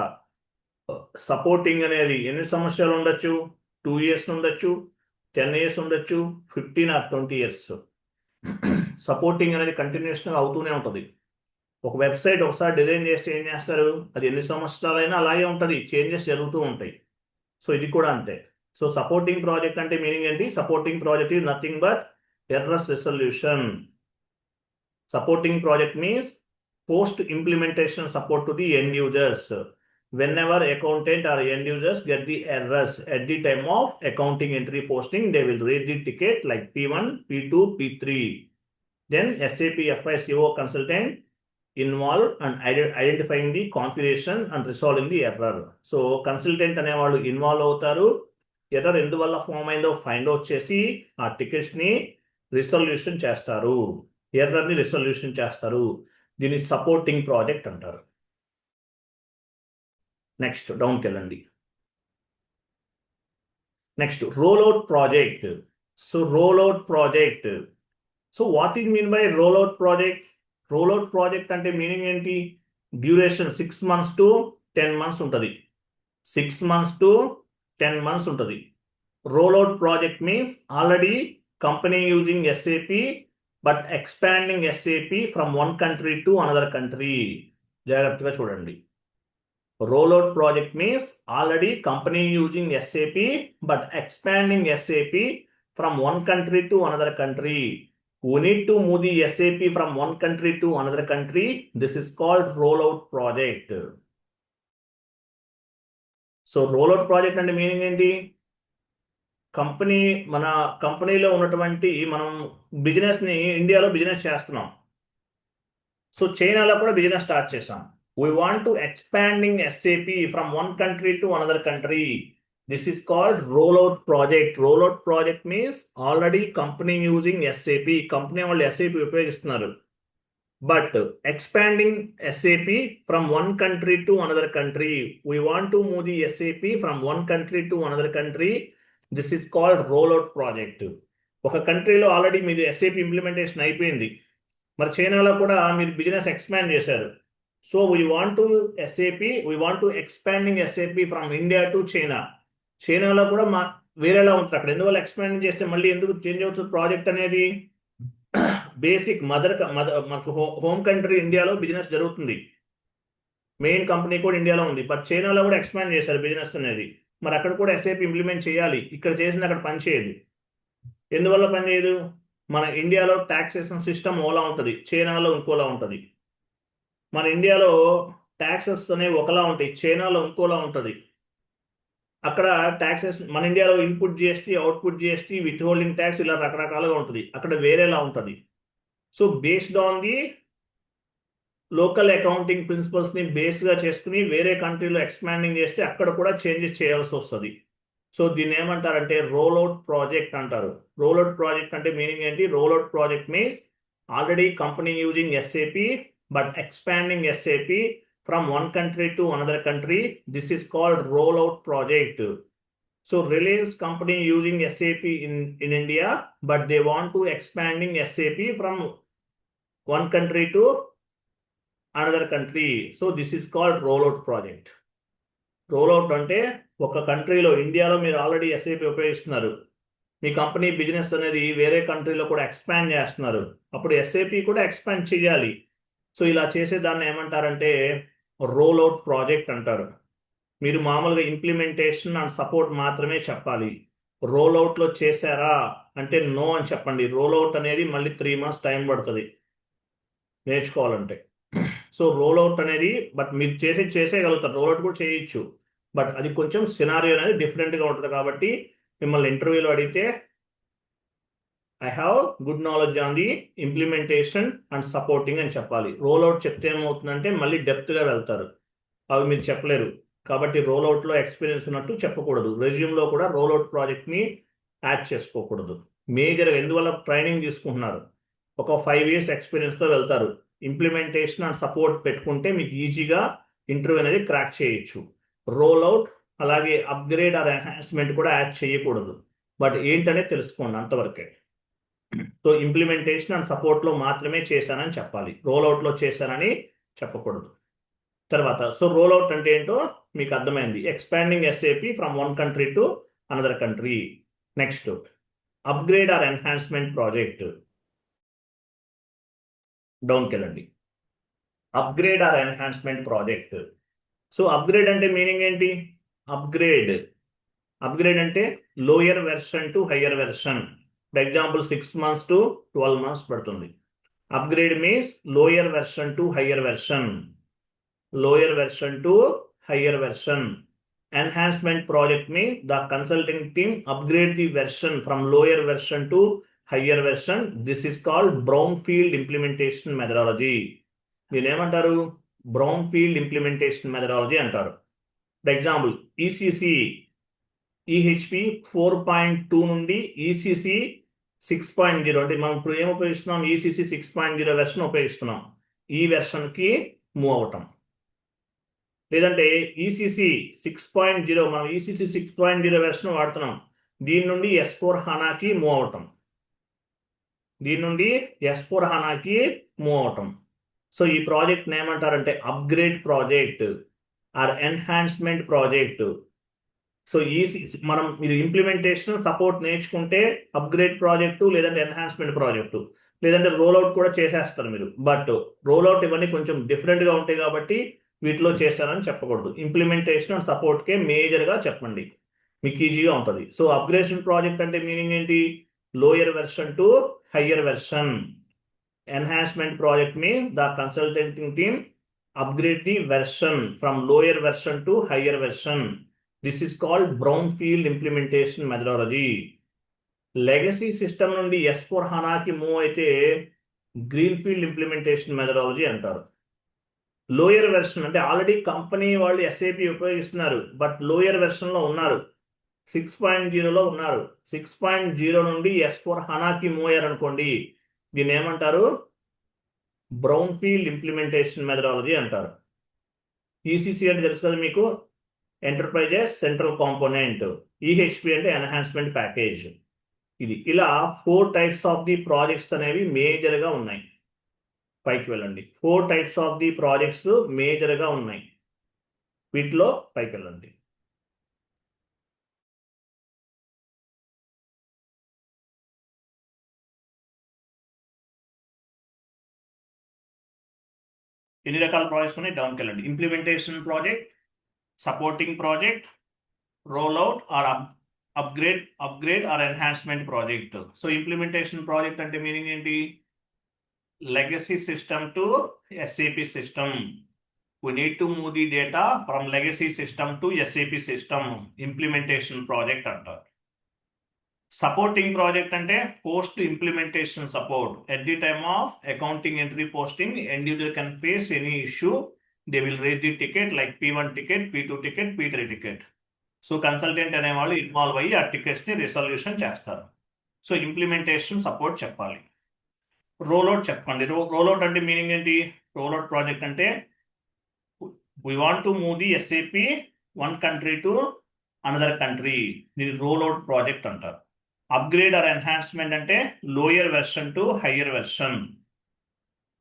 సపోర్టింగ్ అనేది ఎన్ని సంవత్సరాలు ఉండొచ్చు? 2 years ఉండొచ్చు, 10 years ఉండొచ్చు, 15 or 20 years. సపోర్టింగ్ అనేది కంటిన్యూస్గా అవుతూనే ఉంటుంది. ఒక వెబ్సైట్ ఒకసారి డిజైన్ చేస్తే ఏం చేస్తారు, అది ఎన్ని సంవత్సరాలైనా అలాగే ఉంటుంది, చేంజెస్ జరుగుతూ ఉంటాయి. సో ఇది కూడా అంతే. సో సపోర్టింగ్ ప్రాజెక్ట్ అంటే మీనింగ్ ఏంటి? Supporting project is nothing but errors resolution. Supporting project means post implementation support to the end users. Whenever accountant or end users get the errors at the time of accounting entry posting, they will raise the ticket like P1, P2, P3. Then SAP FICO consultant involved and identifying the configuration and resolving the error. So consultant అనే వాళ్ళు involve అవుతారు. Error ఎందువల్ల form అయిందో find out చేసి ఆ tickets ని resolution చేస్తారు, error ని రిసొల్యూషన్ చేస్తారు. దీన్ని సపోర్టింగ్ ప్రాజెక్ట్ అంటారు. నెక్స్ట్ డౌన్కి వెళ్ళండి. Next rollout project. So rollout project. So what is mean by rollout project? Rollout project అంటే మీనింగ్ ఏంటి? డ్యూరేషన్ 6 months to 10 months ఉంటుంది. 6 months to 10 months ఉంటుంది. Rollout project means already company using SAP but expanding SAP from one country to another country. జాగ్రత్తగా చూడండి. Rollout project means already company using SAP but expanding SAP from one country to another country. We need to move the SAP from one country to another country. This is called rollout project. So rollout project అంటే meaning ఏంటి? మన కంపెనీలో ఉన్నటువంటి మనం బిజినెస్ని ఇండియాలో business చేస్తున్నాం. So చైనాలో కూడా బిజినెస్ స్టార్ట్ చేసాం. We want to expanding SAP from one country to another country. This is called rollout project. Rollout project means already company using SAP, company వాళ్ళు SAP ఉపయోగిస్తున్నారు. But expanding SAP from one country to another country. We want to move the SAP from one country to another country. This is called rollout project. ఒక కంట్రీలో already మీరు SAP implementation అయిపోయింది, మరి చైనాలో కూడా మీరు బిజినెస్ ఎక్స్పాండ్ చేశారు. So we want to expanding SAP from India to China. చైనాలో కూడా వేరేలా ఉంటుంది అక్కడ. ఎందువల్ల ఎక్స్పాండింగ్ చేస్తే మళ్ళీ ఎందుకు చేంజ్ అవుతుంది ప్రాజెక్ట్ అనేది? బేసిక్ మనకు హోమ్ కంట్రీ ఇండియాలో బిజినెస్ జరుగుతుంది, మెయిన్ కంపెనీ కూడా ఇండియాలో ఉంది, బట్ చైనాలో కూడా ఎక్స్పాండ్ చేశారు బిజినెస్ అనేది. మరి అక్కడ కూడా SAP ఇంప్లిమెంట్ చేయాలి. ఇక్కడ చేసిన అక్కడ పనిచేయదు. ఎందువల్ల పనిచేయదు? మన ఇండియాలో ట్యాక్సేషన్ సిస్టమ్ ఓలా ఉంటుంది, చైనాలో ఇంకోలా ఉంటుంది. మన ఇండియాలో ట్యాక్సెస్ అనేవి ఒకలా ఉంటాయి, చైనాలో ఇంకోలా ఉంటుంది. అక్కడ ట్యాక్సెస్ మన ఇండియాలో input GST, output GST, with holding tax ఇలా రకరకాలుగా ఉంటుంది, అక్కడ వేరేలా ఉంటుంది. So based on the local accounting ప్రిన్సిపల్స్ని బేస్గా చేసుకుని వేరే కంట్రీలో ఎక్స్పాండింగ్ చేస్తే అక్కడ కూడా చేంజెస్ చేయాల్సి వస్తుంది. సో దీన్ని ఏమంటారంటే రోల్అవుట్ ప్రాజెక్ట్ అంటారు. రోల్అవుట్ ప్రాజెక్ట్ అంటే మీనింగ్ ఏంటి? Rollout project means already company using SAP but expanding SAP from one country to another country. This is called rollout project. So Reliance company using SAP in India but they want to expanding SAP from one country to another country. So this is called rollout project. Rollout అంటే ఒక కంట్రీలో, ఇండియాలో మీరు already SAP ఉపయోగిస్తున్నారు, మీ company business అనేది వేరే కంట్రీలో కూడా ఎక్స్పాండ్ చేస్తున్నారు, అప్పుడు SAP కూడా ఎక్స్పాండ్ చేయాలి. సో ఇలా చేసే దాన్ని ఏమంటారంటే రోల్అవుట్ ప్రాజెక్ట్ అంటారు. మీరు మామూలుగా ఇంప్లిమెంటేషన్ అండ్ సపోర్ట్ మాత్రమే చెప్పాలి. రోల్అవుట్లో చేశారా అంటే నో అని చెప్పండి. రోల్అవుట్ అనేది మళ్ళీ 3 months టైం పడుతుంది నేర్చుకోవాలంటే. సో రోల్అవుట్ అనేది బట్ మీరు చేసేయగలుగుతారు, రోల్అవుట్ కూడా చేయొచ్చు, బట్ అది కొంచెం సినారియో అనేది డిఫరెంట్గా ఉంటుంది. కాబట్టి మిమ్మల్ని ఇంటర్వ్యూలో అడిగితే I have good knowledge on the implementation and supporting అని చెప్పాలి. రోల్అవుట్ చెప్తే ఏమవుతుందంటే మళ్ళీ డెప్త్గా వెళ్తారు, అవి మీరు చెప్పలేరు. కాబట్టి రోల్అవుట్లో ఎక్స్పీరియన్స్ ఉన్నట్టు చెప్పకూడదు. రెజ్యూమ్లో కూడా రోల్అవుట్ ప్రాజెక్ట్ని యాడ్ చేసుకోకూడదు. మేజర్గా ఎందువల్ల ట్రైనింగ్ తీసుకుంటున్నారు, ఒక 5 years ఎక్స్పీరియన్స్తో వెళ్తారు. ఇంప్లిమెంటేషన్ అండ్ సపోర్ట్ పెట్టుకుంటే మీకు ఈజీగా ఇంటర్వ్యూ అనేది క్రాక్ చేయొచ్చు. రోల్అవుట్ అలాగే అప్గ్రేడ్ ఆర్ ఎన్హాన్స్మెంట్ కూడా యాడ్ చేయకూడదు. బట్ ఏంటనేది తెలుసుకోండి అంతవరకే. సో ఇంప్లిమెంటేషన్ అండ్ సపోర్ట్లో మాత్రమే చేశానని చెప్పాలి, రోల్అవుట్లో చేశానని చెప్పకూడదు. తర్వాత సో రోల్అవుట్ అంటే ఏంటో మీకు అర్థమైంది. Expanding SAP from one country to another country. Next upgrade or enhancement project. డౌన్కి వెళ్ళండి. Upgrade or enhancement project. So upgrade అంటే మీనింగ్ ఏంటి? అప్గ్రేడ్ అంటే lower version to higher version. For example 6 months to 12 months పడుతుంది. Upgrade means lower version to higher version. Enhancement project means the consulting team upgrade the version from lower version to higher version. This is called brownfield implementation methodology. దీని ఏమంటారు? Brownfield implementation methodology అంటారు. For example EHP 4.2 నుండి ECC 6.0, అంటే మనం ఇప్పుడు ఏం ఉపయోగిస్తున్నాం? ECC 6.0 version ఉపయోగిస్తున్నాం. ఈ వెర్షన్కి move అవటం. లేదంటే ఈసీసీ 6.0, మనం ఈసీసీ 6.0 వెర్షన్ వాడుతున్నాం. దీని నుండి S4 HANAకి మూవ్ అవటం. సో ఈ ప్రాజెక్ట్ ఏమంటారంటే upgrade project or enhancement project. So మీరు ఇంప్లిమెంటేషన్ సపోర్ట్ నేర్చుకుంటే అప్గ్రేడ్ ప్రాజెక్టు, లేదంటే ఎన్హాన్స్మెంట్ ప్రాజెక్టు, లేదంటే రోల్అవుట్ కూడా చేసేస్తారు మీరు. బట్ రోల్అవుట్ ఇవన్నీ కొంచెం డిఫరెంట్గా ఉంటాయి కాబట్టి వీటిలో చేశారని చెప్పకూడదు. ఇంప్లిమెంటేషన్ అండ్ సపోర్ట్కే మేజర్గా చెప్పండి, మీకు ఈజీగా ఉంటుంది. సో అప్గ్రేషన్ ప్రాజెక్ట్ అంటే మీనింగ్ ఏంటి? Lower version to higher version. Enhancement project means the consulting team upgrade the version from lower version to higher version. This is called brownfield implementation methodology. Legacy system నుండి S4 HANAకి move అయితే greenfield implementation methodology అంటారు. Lower version అంటే already company వాళ్ళు SAP ఉపయోగిస్తున్నారు, but lower వెర్షన్లో ఉన్నారు, 6.0లో ఉన్నారు. 6.0 నుండి S4 HANAకి మూవ్ అయ్యారనుకోండి, దీన్ని ఏమంటారు? బ్రౌన్ఫీల్డ్ ఇంప్లిమెంటేషన్ మెథడాలజీ అంటారు. ఈసీసీ అంటే తెలుసు కదా మీకు, ఎంటర్ప్రైజెస్ సెంట్రల్ కాంపోనెంట్. ఈహెచ్పి అంటే ఎన్హాన్స్మెంట్ ప్యాకేజ్. ఇది ఇలా 4 types ఆఫ్ ది ప్రాజెక్ట్స్ అనేవి మేజర్గా ఉన్నాయి. పైకి వెళ్ళండి. 4 types ఆఫ్ ది ప్రాజెక్ట్స్ మేజర్గా ఉన్నాయి. వీటిలో పైకి వెళ్ళండి. ఎన్ని రకాల ప్రాజెక్ట్స్ ఉన్నాయి? డౌన్కి వెళ్ళండి. Implementation project, supporting project, rollout or upgrade or enhancement project. So implementation project అంటే మీనింగ్ ఏంటి? Legacy system to SAP system. We need to move the data from legacy system to SAP system. Implementation project అంటారు. Supporting project అంటే post implementation support. At the time of accounting entry posting, end user can face any issue. They will raise the ticket like P1 ticket, P2 ticket, P3 ticket. So consultant అనేవాళ్ళు involve అయ్యి ఆ టికెట్స్ని resolution చేస్తారు. So implementation support చెప్పాలి. Rollout చెప్పండి. Rollout అంటే meaning ఏంటి? Rollout project అంటే we want to move the SAP one country to another country. దీని రోల్అవుట్ ప్రాజెక్ట్ అంటారు. అప్గ్రేడ్ ఆర్ ఎన్హాన్స్మెంట్ అంటే lower version to higher version.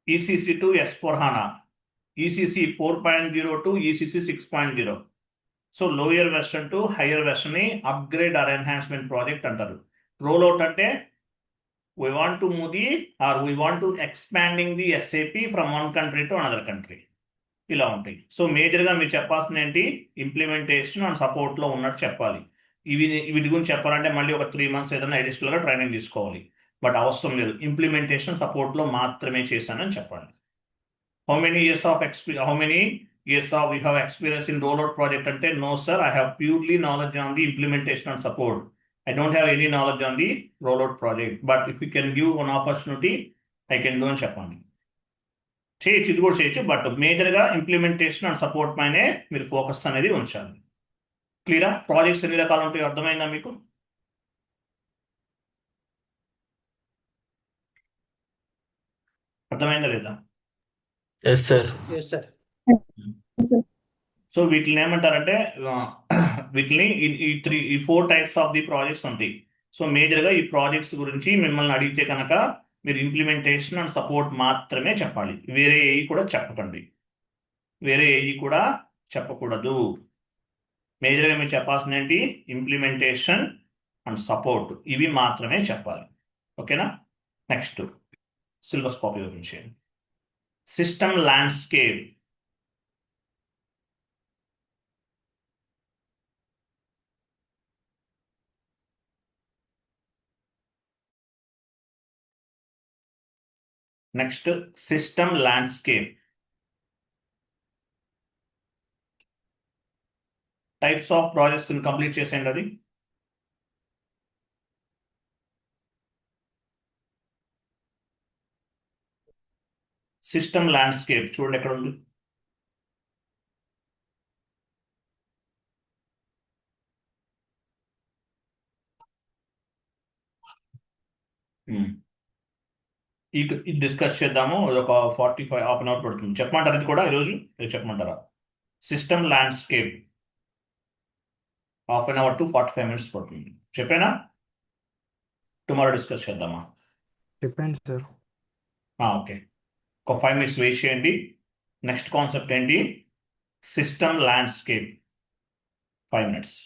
ECC to S4 HANA, ECC 4.0 to ECC 6.0. So lower version to higher version ని upgrade or enhancement project అంటారు. Rollout అంటే we want to expanding the SAP from one country to another country. ఇలా ఉంటాయి. So మేజర్గా మీరు చెప్పాల్సింది ఏంటి? Implementation and సపోర్ట్లో ఉన్నట్టు చెప్పాలి. వీటి గురించి చెప్పాలంటే మళ్ళీ ఒక 3 months ఏదైనా అడిషనల్గా ట్రైనింగ్ తీసుకోవాలి. బట్ అవసరం లేదు, ఇంప్లిమెంటేషన్ సపోర్ట్లో మాత్రమే చేశానని చెప్పండి. How many years of you have experience in rollout project అంటే, no sir, I have purely knowledge on the implementation and support. I don't have any knowledge on the rollout project, but if you can give one opportunity, I can do అని చెప్పండి. చేయొచ్చు, ఇది కూడా చేయొచ్చు, but మేజర్గా implementation and support పైనే మీరు focus అనేది ఉంచాలి. క్లియరా? ప్రాజెక్ట్స్ ఎన్ని రకాలు ఉంటాయో అర్థమైందా మీకు? అర్థమైందా లేదా? Yes sir. సో వీటిని ఏమంటారంటే, వీటిని ఈ 4 types ఆఫ్ ది ప్రాజెక్ట్స్ ఉంటాయి. సో మేజర్గా ఈ ప్రాజెక్ట్స్ గురించి మిమ్మల్ని అడిగితే కనుక మీరు ఇంప్లిమెంటేషన్ అండ్ సపోర్ట్ మాత్రమే చెప్పాలి. వేరే ఏవి కూడా చెప్పకండి, వేరే ఏవి కూడా చెప్పకూడదు. మేజర్గా మీరు చెప్పాల్సింది ఏంటి? ఇంప్లిమెంటేషన్ అండ్ సపోర్ట్ ఇవి మాత్రమే చెప్పాలి. ఓకేనా? నెక్స్ట్ సిలబస్ కాపీ ఓపెన్ చేయండి. System landscape. Next system landscape. Types of projects complete చేసేయండి అది. సిస్టమ్ ల్యాండ్స్కేప్ చూడండి ఎక్కడ ఉంది. ఇది డిస్కస్ చేద్దాము. అది ఒక 45 హాఫ్ అన్ అవర్ పడుతుంది. చెప్పమంటారా ఇది కూడా ఈరోజు? రేపు చెప్పమంటారా? System landscape half an hour to 45 minutes పడుతుంది. చెప్పేనా? టుమారో డిస్కస్ చేద్దామా? చెప్పండి సార్. ఓకే, ఒక 5 మినిట్స్ వెయిట్ చేయండి. నెక్స్ట్ కాన్సెప్ట్ ఏంటి? System landscape. 5 minutes.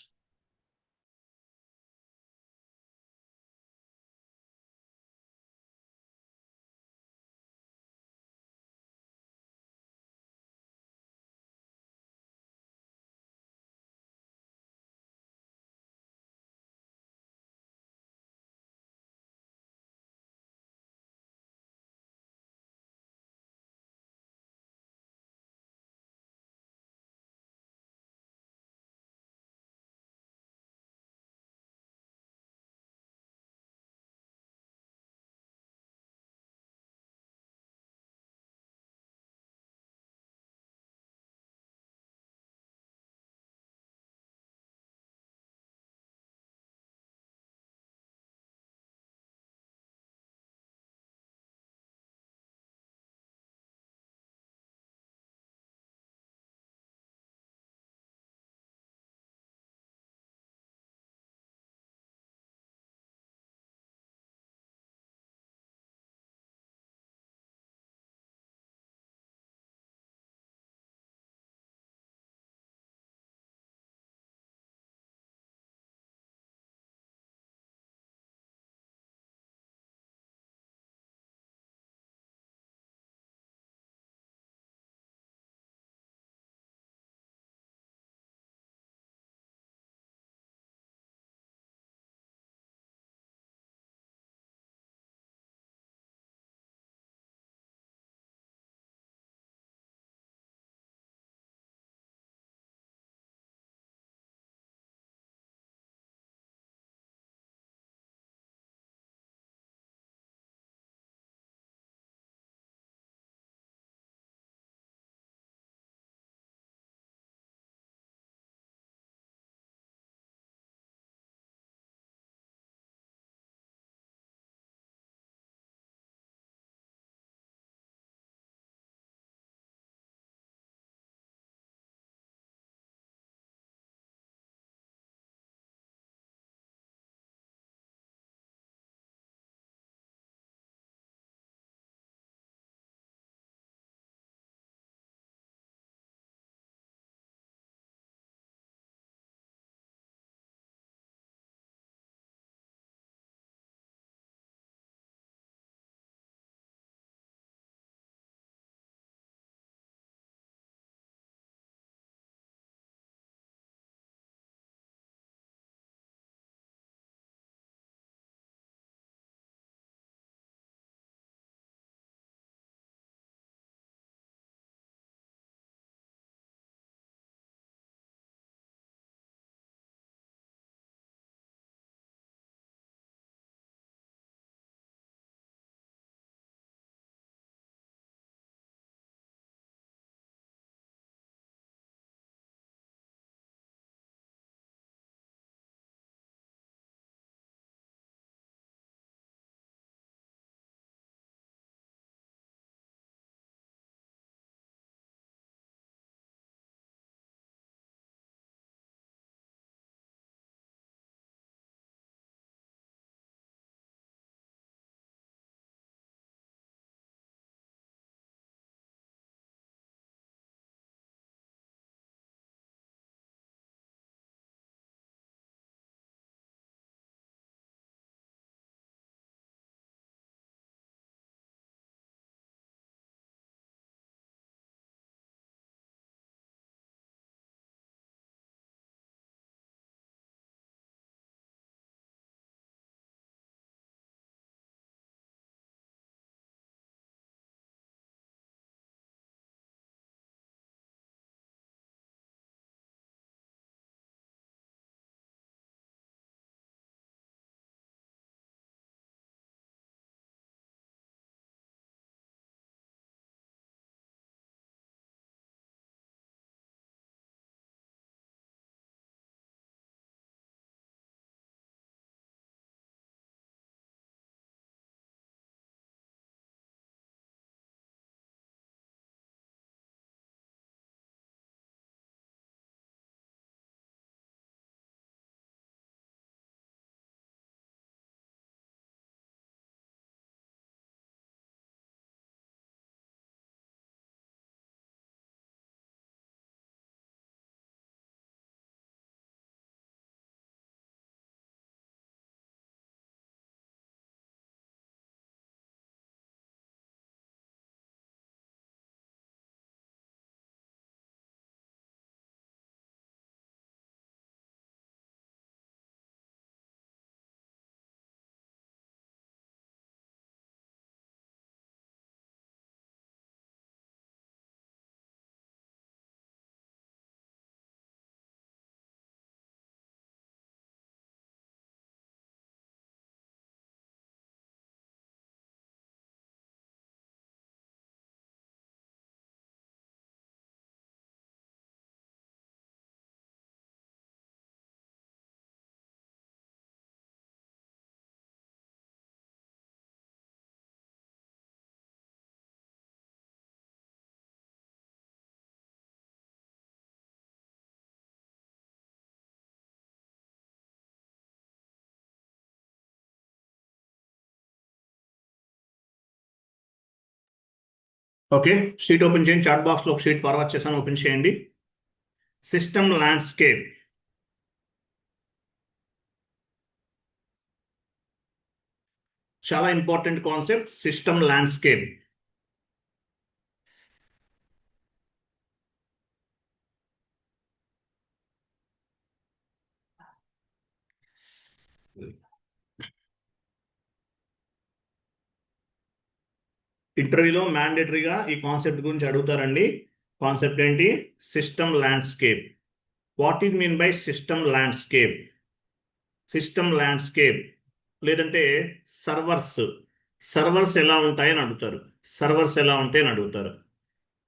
Okay, sheet open చేయండి. చాట్ బాక్స్లో ఒక షీట్ ఫార్వర్డ్ చేశాను, ఓపెన్ చేయండి. System landscape. చాలా ఇంపార్టెంట్ కాన్సెప్ట్ సిస్టమ్ ల్యాండ్స్కేప్. ఇంటర్వ్యూలో మ్యాండేటరీగా ఈ కాన్సెప్ట్ గురించి అడుగుతారండి. కాన్సెప్ట్ ఏంటి? System landscape. What is mean by system landscape? System landscape లేదంటే సర్వర్స్. సర్వర్స్ ఎలా ఉంటాయని అడుగుతారు. సర్వర్స్ ఎలా ఉంటాయని అడుగుతారు.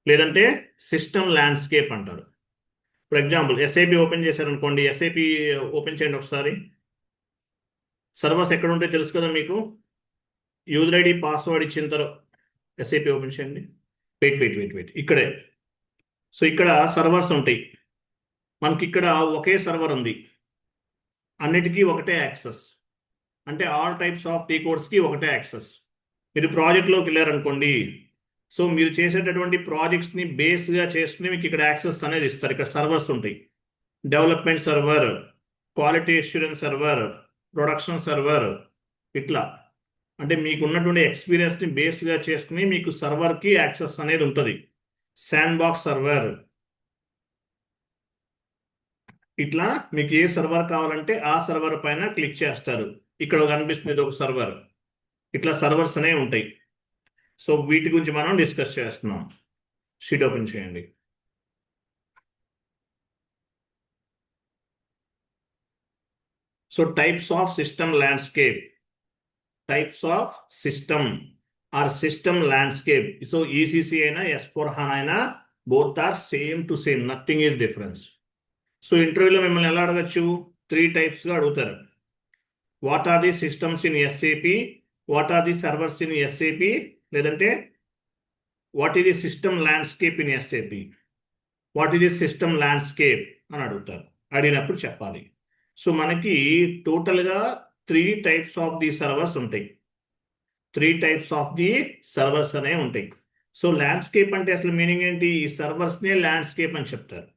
లేదంటే సిస్టమ్ ల్యాండ్స్కేప్ అంటారు. ఫర్ ఎగ్జాంపుల్ ఎస్ఐపి ఓపెన్ చేశారనుకోండి. ఎస్ఐపి ఓపెన్ చేయండి ఒకసారి. సర్వర్స్ ఎక్కడ ఉంటే తెలుసు కదా మీకు. యూజర్ ఐడి పాస్వర్డ్ ఇచ్చిన తర్వాత ఎస్ఐపి ఓపెన్ చేయండి. వెయిట్ ఇక్కడే. సో ఇక్కడ సర్వర్స్ ఉంటాయి. మనకి ఇక్కడ ఒకే సర్వర్ ఉంది, అన్నిటికీ ఒకటే యాక్సెస్. అంటే ఆల్ టైప్స్ ఆఫ్ డీకోడ్స్కి ఒకటే యాక్సెస్. మీరు ప్రాజెక్ట్లోకి వెళ్ళారనుకోండి, సో మీరు చేసేటటువంటి ప్రాజెక్ట్స్ని బేస్గా చేసుకుని మీకు ఇక్కడ యాక్సెస్ అనేది ఇస్తారు. ఇక్కడ సర్వర్స్ ఉంటాయి. Development server, quality assurance server, production server, ఇట్లా. అంటే మీకు ఉన్నటువంటి ఎక్స్పీరియన్స్ని బేస్గా చేసుకుని మీకు సర్వర్కి యాక్సెస్ అనేది ఉంటుంది. శాండ్ బాక్స్ సర్వర్, ఇట్లా మీకు ఏ సర్వర్ కావాలంటే ఆ సర్వర్ పైన క్లిక్ చేస్తారు. ఇక్కడ కనిపిస్తుంది ఒక సర్వర్. ఇట్లా సర్వర్స్ అనేవి ఉంటాయి. సో వీటి గురించి మనం డిస్కస్ చేస్తున్నాం. షీట్ ఓపెన్ చేయండి. So types of system landscape. Types of system or system landscape. So ECC అయినా S/4HANA అయినా both are same to same, nothing is difference. So ఇంటర్వ్యూలో మిమ్మల్ని ఎలా అడగచ్చు? 3 టైప్స్గా అడుగుతారు. What are the systems in SAP, what are the servers in SAP, లేదంటే what is the system landscape in SAP, what is the system landscape అని అడుగుతారు. అడిగినప్పుడు చెప్పాలి. సో మనకి టోటల్గా 3 టైప్స్ ఆఫ్ ది సర్వర్స్ ఉంటాయి. 3 టైప్స్ ఆఫ్ ది సర్వర్స్ అనేవి ఉంటాయి. సో ల్యాండ్స్కేప్ అంటే అసలు మీనింగ్ ఏంటి? ఈ సర్వర్స్నే ల్యాండ్స్కేప్ అని చెప్తారు.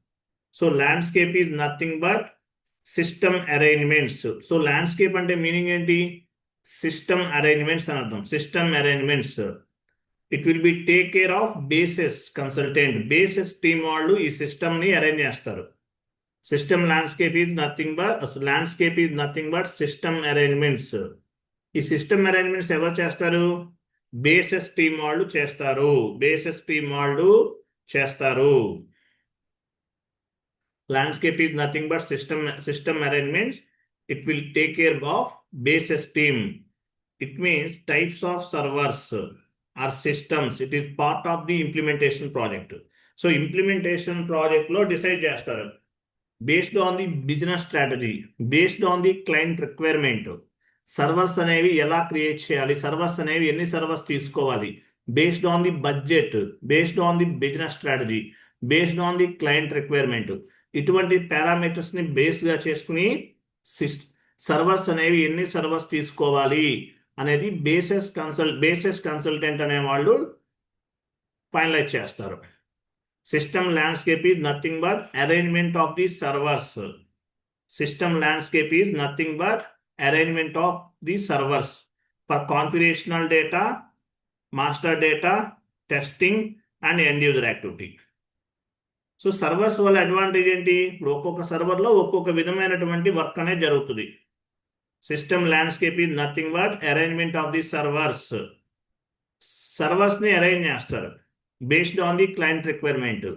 So landscape is nothing but system arrangements. So landscape అంటే మీనింగ్ ఏంటి? సిస్టమ్ అరేంజ్మెంట్స్ అని అర్థం. System arrangements. It will be take care of bases consultant. Bases team వాళ్ళు ఈ సిస్టమ్ని అరేంజ్ చేస్తారు. System landscape is nothing but system arrangements. ఈ system arrangements ఎవరు చేస్తారు? బేసెస్ టీమ్ వాళ్ళు చేస్తారు. బేసెస్ టీమ్ వాళ్ళు చేస్తారు. Landscape is nothing but system arrangements. It will take care of basis team. It means types of servers or systems. It is part of the implementation project. So implementation project lo decide చేస్తారు based on the business strategy, based on the client requirement. Servers అనేవి ఎలా create చేయాలి, servers అనేవి ఎన్ని servers తీసుకోవాలి, based on the budget, based on the business strategy, based on the client requirement. ఇటువంటి పారామీటర్స్ని బేస్గా చేసుకుని servers అనేవి ఎన్ని సర్వర్స్ తీసుకోవాలి అనేది బేసెస్ కన్సల్టెంట్ అనే వాళ్ళు ఫైనలైజ్ చేస్తారు. System landscape is nothing but arrangement of the servers. System landscape is nothing but arrangement of the servers for configurational data, master data, testing and end user activity. So servers వల్ల advantage ఏంటి? ఇప్పుడు ఒక్కొక్క సర్వర్లో ఒక్కొక్క విధమైనటువంటి work అనేది జరుగుతుంది. System landscape is nothing but arrangement of the servers. సర్వర్స్ని అరేంజ్ చేస్తారు based on the client requirement.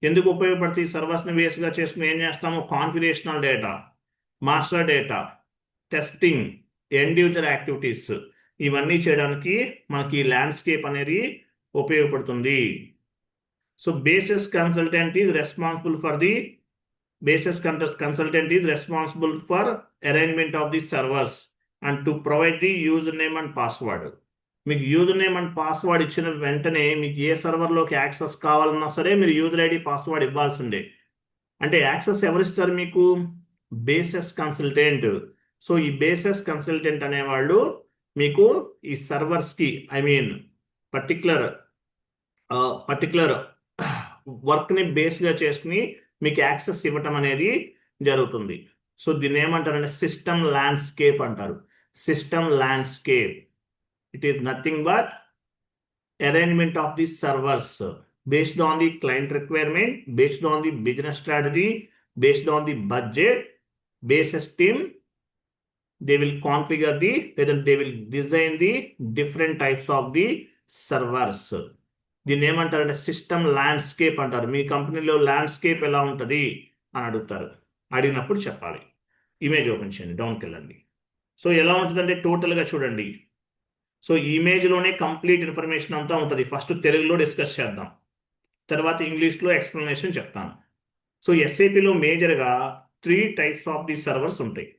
ఎందుకు ఉపయోగపడుతుంది? సర్వర్స్ని బేస్గా చేసుకుని ఏం చేస్తాము? Configurational data, master data, testing, end user activities, ఇవన్నీ చేయడానికి మనకి ల్యాండ్స్కేప్ అనేది ఉపయోగపడుతుంది. So basis consultant is responsible for arrangement of the servers and to provide the user name and password. మీకు యూజర్ నేమ్ అండ్ పాస్వర్డ్ ఇచ్చిన వెంటనే మీకు ఏ సర్వర్లోకి access కావాలన్నా సరే మీరు యూజర్ ఐడి పాస్వర్డ్ ఇవ్వాల్సిందే. అంటే యాక్సెస్ ఎవరిస్తారు మీకు? Basis consultant. సో ఈ బేసెస్ కన్సల్టెంట్ అనేవాళ్ళు మీకు ఈ సర్వర్స్కి పర్టిక్యులర్ పర్టికులర్ వర్క్ని బేస్గా చేసుకుని మీకు యాక్సెస్ ఇవ్వటం అనేది జరుగుతుంది. సో దీన్ని ఏమంటారంటే సిస్టమ్ ల్యాండ్స్కేప్ అంటారు. System landscape it is nothing but arrangement of the servers based on the client requirement, based on the business strategy, based on the budget, basis team, they will configure they will design the different types of the servers. దీన్ని ఏమంటారంటే system landscape అంటారు. మీ కంపెనీలో landscape ఎలా ఉంటుంది అని అడుగుతారు. అడిగినప్పుడు చెప్పాలి. ఇమేజ్ ఓపెన్ చేయండి, డౌన్కి వెళ్ళండి. సో ఎలా ఉంటుందంటే టోటల్గా చూడండి. సో ఇమేజ్లోనే కంప్లీట్ ఇన్ఫర్మేషన్ అంతా ఉంటుంది. ఫస్ట్ తెలుగులో డిస్కస్ చేద్దాం, తర్వాత ఇంగ్లీష్లో ఎక్స్ప్లెనేషన్ చెప్తాను. సో ఎస్ఏపిలో మేజర్గా 3 టైప్స్ ఆఫ్ ది సర్వర్స్ ఉంటాయి.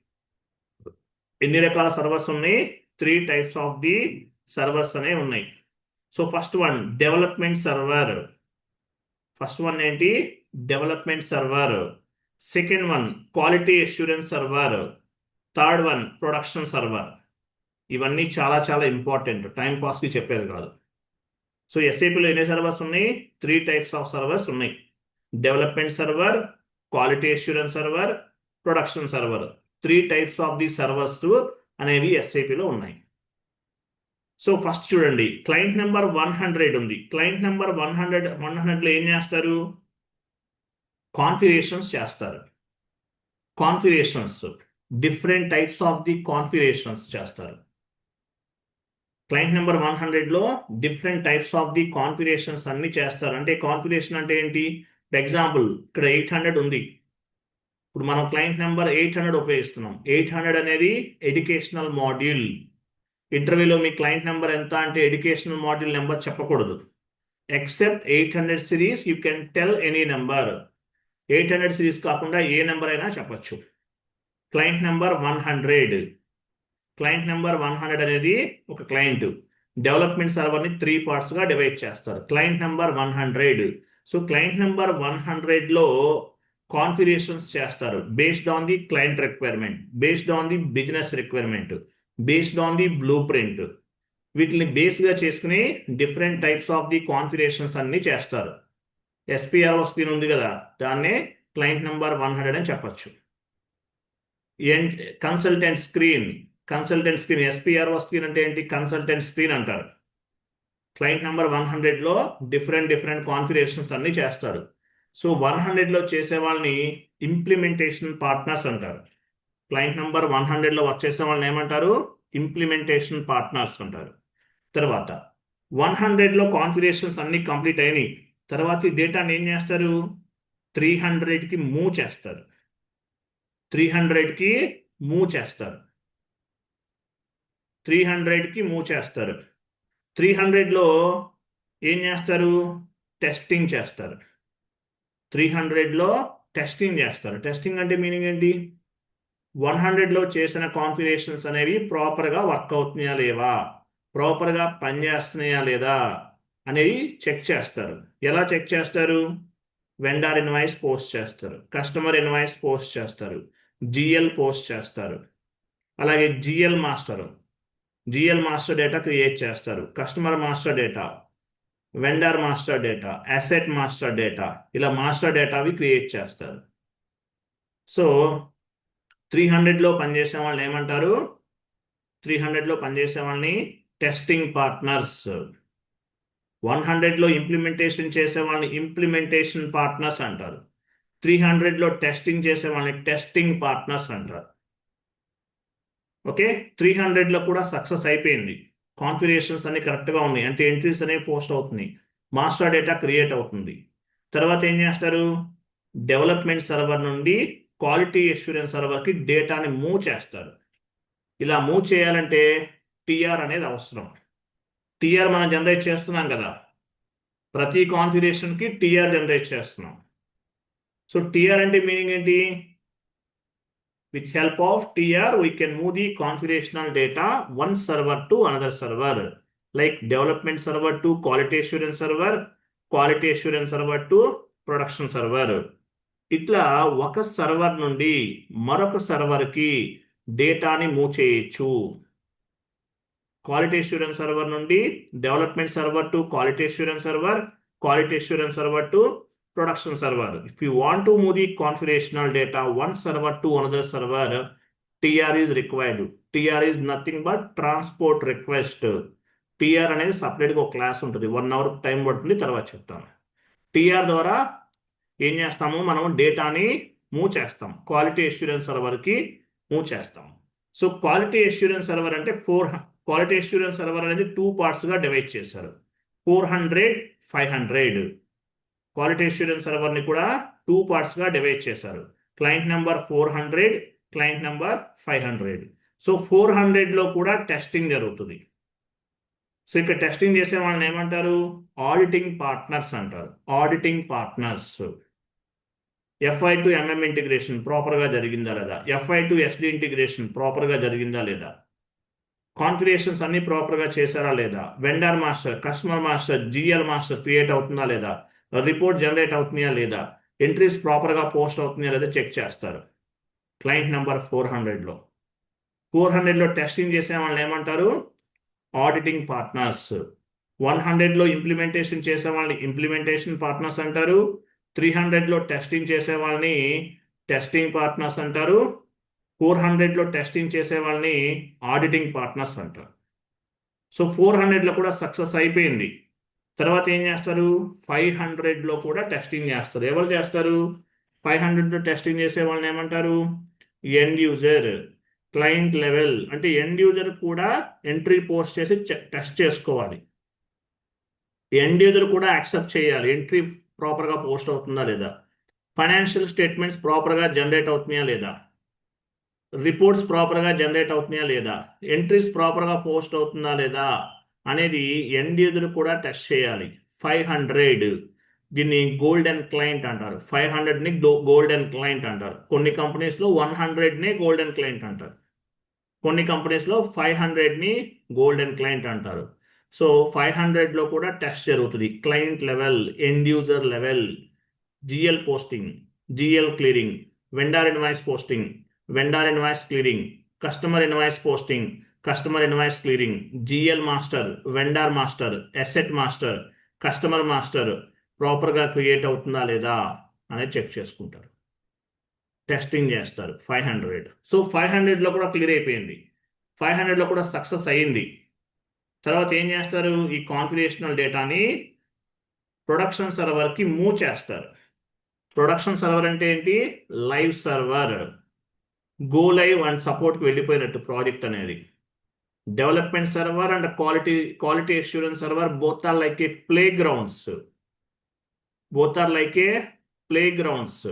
ఎన్ని రకాల సర్వర్స్ ఉన్నాయి? 3 టైప్స్ ఆఫ్ ది సర్వర్స్ అనేవి ఉన్నాయి. So first one development server. First one ఏంటి? Development server. Second one quality assurance server. Third one production server. ఇవన్నీ చాలా చాలా ఇంపార్టెంట్, టైం పాస్కి చెప్పేది కాదు. సో ఎస్ఏపిలో ఎన్ని సర్వర్స్ ఉన్నాయి? 3 టైప్స్ ఆఫ్ సర్వర్స్ ఉన్నాయి. Development server, quality assurance server, production server. 3 types of the servers అనేవి ఎస్ఏపిలో ఉన్నాయి. సో ఫస్ట్ చూడండి, క్లయింట్ నెంబర్ 100 ఉంది. క్లయింట్ నెంబర్ 100లో ఏం చేస్తారు? కాన్ఫిగరేషన్స్ చేస్తారు. Configurations, different types of the configurations చేస్తారు. క్లయింట్ నెంబర్ 100లో different types of the configurations అన్ని చేస్తారు. అంటే కాన్ఫిగరేషన్ అంటే ఏంటి? ఫర్ ఎగ్జాంపుల్ ఇక్కడ 800 ఉంది. ఇప్పుడు మనం క్లయింట్ నెంబర్ 800 ఉపయోగిస్తున్నాం. 800 అనేది ఎడ్యుకేషనల్ మాడ్యూల్. ఇంటర్వ్యూలో మీ క్లయింట్ నెంబర్ ఎంత అంటే ఎడ్యుకేషనల్ మాడ్యూల్ నెంబర్ చెప్పకూడదు. Except 800 series you can tell any number. 800 series కాకుండా ఏ నెంబర్ అయినా చెప్పచ్చు. Client number 100. క్లయింట్ నెంబర్ 100 అనేది ఒక క్లయింట్. డెవలప్మెంట్ సర్వర్ని 3 పార్ట్స్గా డివైడ్ చేస్తారు. Client number 100. So client number 100లో కాన్ఫిగరేషన్స్ చేస్తారు based on the client requirement, based on the business requirement, based on the blue print. వీటిని బేస్గా చేసుకుని different types of the configurations అన్ని చేస్తారు. ఎస్పిఆర్ఓ స్క్రీన్ ఉంది కదా, దాన్నే క్లయింట్ నెంబర్ 100 అని చెప్పచ్చు. Consultant screen. ఎస్పిఆర్ఓ స్క్రీన్ అంటే ఏంటి? కన్సల్టెంట్ స్క్రీన్ అంటారు. క్లయింట్ నెంబర్ 100లో డిఫరెంట్ కాన్ఫిగరేషన్స్ అన్ని చేస్తారు. సో 100లో చేసే వాళ్ళని ఇంప్లిమెంటేషన్ పార్ట్నర్స్ అంటారు. క్లయింట్ నెంబర్ 100లో వర్క్ చేసే వాళ్ళని ఏమంటారు? ఇంప్లిమెంటేషన్ పార్ట్నర్స్ అంటారు. తర్వాత 100లో కాన్ఫిగరేషన్స్ అన్ని కంప్లీట్ అయినాయి. తర్వాత ఈ డేటాని ఏం చేస్తారు? 300కి మూవ్ చేస్తారు. 300కి మూవ్ చేస్తారు. 300లో ఏం చేస్తారు? టెస్టింగ్ చేస్తారు. 300లో టెస్టింగ్ చేస్తారు. టెస్టింగ్ అంటే మీనింగ్ ఏంటి? 100లో చేసిన కాన్ఫిగరేషన్స్ అనేవి ప్రాపర్గా వర్క్ అవుతున్నాయా లేవా, ప్రాపర్గా పనిచేస్తున్నాయా లేదా అనేది చెక్ చేస్తారు. ఎలా చెక్ చేస్తారు? వెండర్ ఇన్వాయిస్ పోస్ట్ చేస్తారు, కస్టమర్ ఇన్వాయిస్ పోస్ట్ చేస్తారు, జిఎల్ పోస్ట్ చేస్తారు. అలాగే జిఎల్ మాస్టర్ డేటా క్రియేట్ చేస్తారు. Customer master data, vendor master data, asset master data, ఇలా మాస్టర్ డేటావి క్రియేట్ చేస్తారు. సో 300లో పనిచేసే వాళ్ళని ఏమంటారు? 300లో పనిచేసే వాళ్ళని టెస్టింగ్ పార్ట్నర్స్. 100లో ఇంప్లిమెంటేషన్ చేసే వాళ్ళని ఇంప్లిమెంటేషన్ పార్ట్నర్స్ అంటారు. 300లో టెస్టింగ్ చేసే వాళ్ళని టెస్టింగ్ పార్ట్నర్స్ అంటారు. ఓకే, 300లో కూడా సక్సెస్ అయిపోయింది. కాన్ఫిగరేషన్స్ అన్ని కరెక్ట్గా ఉన్నాయి, అంటే ఎంట్రీస్ అనేవి పోస్ట్ అవుతున్నాయి, మాస్టర్ డేటా క్రియేట్ అవుతుంది. తర్వాత ఏం చేస్తారు? డెవలప్మెంట్ సర్వర్ నుండి క్వాలిటీ అష్యూరెన్స్ సర్వర్కి డేటాని మూవ్ చేస్తారు. ఇలా మూవ్ చేయాలంటే టిఆర్ అనేది అవసరం. టిఆర్ మనం జనరేట్ చేస్తున్నాం కదా, ప్రతి కాన్ఫిగరేషన్కి టిఆర్ జనరేట్ చేస్తున్నాం. సో టిఆర్ అంటే మీనింగ్ ఏంటి? With help of TR, we can move the configurational data one server to another server, like development server to quality assurance server, quality assurance server to production server. ఇట్లా ఒక server నుండి మరొక సర్వర్కి డేటాని move చేయొచ్చు. Quality assurance server నుండి development server to quality assurance server, quality assurance server to production server. If you want to move the configurational data one server to another server, TR is required. TR is nothing but transport request. TR అనేది సపరేట్గా ఒక class ఉంటుంది, 1 hour time పడుతుంది, తర్వాత చెప్తాను. TR ద్వారా ఏం చేస్తాము, మనం డేటాని మూవ్ చేస్తాం, క్వాలిటీ అష్యూరెన్స్ సర్వర్కి మూవ్ చేస్తాం. సో క్వాలిటీ అష్యూరెన్స్ సర్వర్ అంటే క్వాలిటీ అష్యూరెన్స్ సర్వర్ అనేది 2 పార్ట్స్గా డివైడ్ చేశారు, 400, 500. క్వాలిటీ అష్యూరెన్స్ సర్వర్ని కూడా 2 పార్ట్స్గా డివైడ్ చేశారు, client number 400, client number 500. So 400లో కూడా టెస్టింగ్ జరుగుతుంది. సో ఇక్కడ టెస్టింగ్ చేసే వాళ్ళని ఏమంటారు, ఆడిటింగ్ పార్ట్నర్స్ అంటారు. Auditing partners. FI to MM integration ప్రాపర్గా జరిగిందా లేదా, FI టు SD ఇంటిగ్రేషన్ ప్రాపర్గా జరిగిందా లేదా, కాన్ఫిగరేషన్స్ అన్ని ప్రాపర్గా చేశారా లేదా, vendor master, customer master, GL master create అవుతుందా లేదా, రిపోర్ట్ జనరేట్ అవుతున్నాయా లేదా, ఎంట్రీస్ ప్రాపర్గా పోస్ట్ అవుతున్నాయా లేదా చెక్ చేస్తారు. క్లయింట్ నెంబర్ 400లో 400లో టెస్టింగ్ చేసే వాళ్ళని ఏమంటారు, ఆడిటింగ్ పార్ట్నర్స్. 100లో ఇంప్లిమెంటేషన్ చేసే వాళ్ళని ఇంప్లిమెంటేషన్ పార్ట్నర్స్ అంటారు. 300లో టెస్టింగ్ చేసే వాళ్ళని టెస్టింగ్ పార్ట్నర్స్ అంటారు. 400లో టెస్టింగ్ చేసే వాళ్ళని ఆడిటింగ్ పార్ట్నర్స్ అంటారు. సో 400లో కూడా సక్సెస్ అయిపోయింది. తర్వాత ఏం చేస్తారు, 500లో కూడా టెస్టింగ్ చేస్తారు. ఎవరు చేస్తారు, 500లో టెస్టింగ్ చేసే వాళ్ళని ఏమంటారు, ఎండ్ యూజర్. క్లయింట్ లెవెల్ అంటే ఎండ్ యూజర్ కూడా ఎంట్రీ పోస్ట్ చేసి టెస్ట్ చేసుకోవాలి, ఎండ్ యూజర్ కూడా యాక్సెప్ట్ చేయాలి ఎంట్రీ ప్రాపర్గా పోస్ట్ అవుతుందా లేదా, ఫైనాన్షియల్ స్టేట్మెంట్స్ ప్రాపర్గా జనరేట్ అవుతున్నాయా లేదా, రిపోర్ట్స్ ప్రాపర్గా జనరేట్ అవుతున్నాయా లేదా, ఎంట్రీస్ ప్రాపర్గా పోస్ట్ అవుతుందా లేదా అనేది ఎండ్ యూజర్ కూడా టెస్ట్ చేయాలి. 500 దీన్ని గోల్డెన్ క్లయింట్ అంటారు. 500ని గోల్డెన్ క్లయింట్ అంటారు. కొన్ని కంపెనీస్లో 100నే గోల్డెన్ క్లయింట్ అంటారు, కొన్ని కంపెనీస్లో 500ని గోల్డెన్ క్లయింట్ అంటారు. సో 500లో కూడా టెస్ట్ జరుగుతుంది. Client level, end user level, GL posting, GL clearing, vendor invoice posting, vendor invoice clearing, customer invoice posting, customer invoice clearing, GL master, vendor master, asset master, customer master ప్రాపర్గా create అవుతుందా లేదా అనేది check చేసుకుంటారు, testing చేస్తారు. 500. So 500లో కూడా clear అయిపోయింది, 500లో కూడా సక్సెస్ అయ్యింది. తర్వాత ఏం చేస్తారు, ఈ కాన్ఫిగరేషనల్ డేటాని ప్రొడక్షన్ సర్వర్కి మూవ్ చేస్తారు. ప్రొడక్షన్ సర్వర్ అంటే ఏంటి, live server, go live and సపోర్ట్కి వెళ్ళిపోయినట్టు ప్రాజెక్ట్ అనేది. Development server and quality assurance server both are like a play grounds,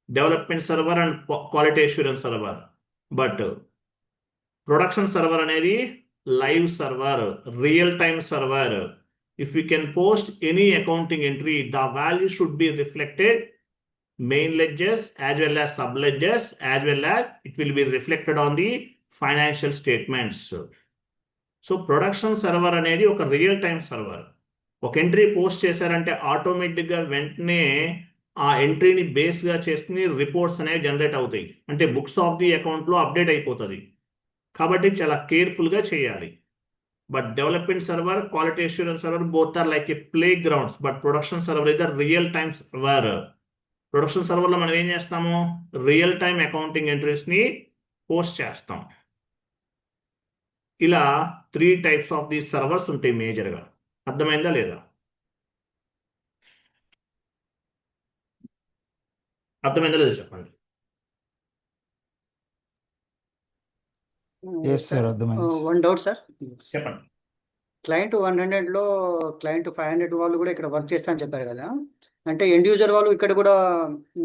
development server and quality assurance server. But production server అనేది live server, real time server. If you can post any accounting entry, the value should be reflected main ledgers as well as sub ledgers, as well as it will be reflected on the financial statements. So production server అనేది ఒక real time server. ఒక entry post చేశారంటే ఆటోమేటిక్గా వెంటనే ఆ ఎంట్రీని బేస్గా చేసుకుని reports అనేవి generate అవుతాయి, అంటే బుక్స్ ఆఫ్ ది అకౌంట్లో అప్డేట్ అయిపోతుంది. కాబట్టి చాలా కేర్ఫుల్గా చేయాలి. But development server, quality assurance server both are like a play grounds, but production server is the real time server. Production సర్వర్లో మనం ఏం చేస్తాము, రియల్ టైమ్ అకౌంటింగ్ ఎంట్రీస్ని పోస్ట్ చేస్తాం. ఇలా 3 టైప్స్ ఆఫ్ ది సర్వర్స్ ఉంటాయి మేజర్గా. అర్థమైందా లేదా, అర్థమైందా లేదా చెప్పండి. Yes, sir. అర్థమైంది. వన్ డౌట్ సార్, చెప్పండి. క్లయింట్ 100లో క్లయింట్ 500 వాళ్ళు కూడా ఇక్కడ వర్క్ చేస్తా అని చెప్పారు కదా, అంటే ఎండ్ యూజర్ వాళ్ళు ఇక్కడ కూడా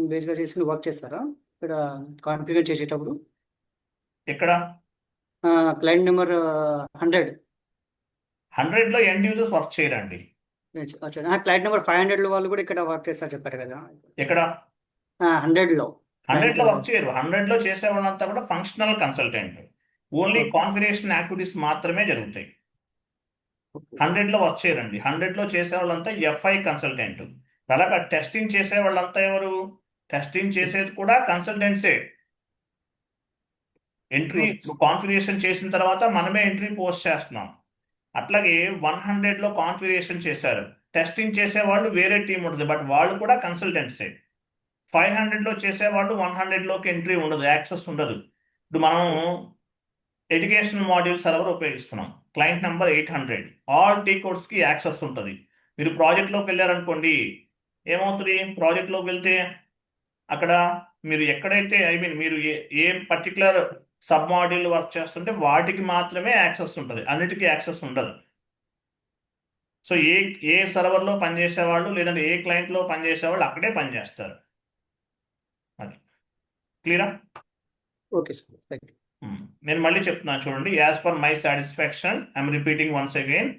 బేస్గా చేసుకుని వర్క్ చేస్తారా ఇక్కడ కాన్ఫిగర్ చేసేటప్పుడు? ఇక్కడ క్లయింట్ నెంబర్ 100 100లో ఎండ్ యూజర్స్ వర్క్ చేయరండి. క్లయింట్ నెంబర్ 500 వాళ్ళు కూడా ఇక్కడ వర్క్ చేస్తా చెప్పారు కదా, ఇక్కడ 100లో 100లో వర్క్ చేయరు. 100లో చేసే వాళ్ళంతా కూడా functional consultant, only configuration activities మాత్రమే జరుగుతాయి. 100లో వర్క్ చేయరండి. 100లో చేసే వాళ్ళంతా FI కన్సల్టెంట్. అలాగా టెస్టింగ్ చేసే వాళ్ళంతా ఎవరు, టెస్టింగ్ చేసేది కూడా కన్సల్టెంట్సే. ఎంట్రీ కాన్ఫిగరేషన్ చేసిన తర్వాత మనమే ఎంట్రీ పోస్ట్ చేస్తున్నాం. అట్లాగే 100లో కాన్ఫిగరేషన్ చేశారు, టెస్టింగ్ చేసేవాళ్ళు వేరే టీం ఉంటుంది, బట్ వాళ్ళు కూడా కన్సల్టెంట్సే. 500లో చేసేవాళ్ళు 100లోకి ఎంట్రీ ఉండదు, యాక్సెస్ ఉండదు. ఇప్పుడు మనం ఎడ్యుకేషన్ మాడ్యూల్ సర్వర్ ఉపయోగిస్తున్నాం, క్లయింట్ నెంబర్ 800, ఆల్ టీ కోడ్స్కి యాక్సెస్ ఉంటుంది. మీరు ప్రాజెక్ట్లోకి వెళ్ళారనుకోండి, ఏమవుతుంది? ప్రాజెక్ట్లోకి వెళ్తే అక్కడ మీరు ఎక్కడైతే మీరు ఏ పర్టికులర్ సబ్ మాడ్యూల్ వర్క్ చేస్తుంటే వాటికి మాత్రమే యాక్సెస్ ఉంటుంది, అన్నిటికీ యాక్సెస్ ఉండదు. సో ఏ సర్వర్లో పనిచేసేవాళ్ళు లేదంటే ఏ క్లయింట్లో పనిచేసేవాళ్ళు అక్కడే పనిచేస్తారు. అది క్లియరా? Okay sir, thank you. నేను మళ్ళీ చెప్తున్నాను చూడండి. As per my satisfaction, I'm repeating once again,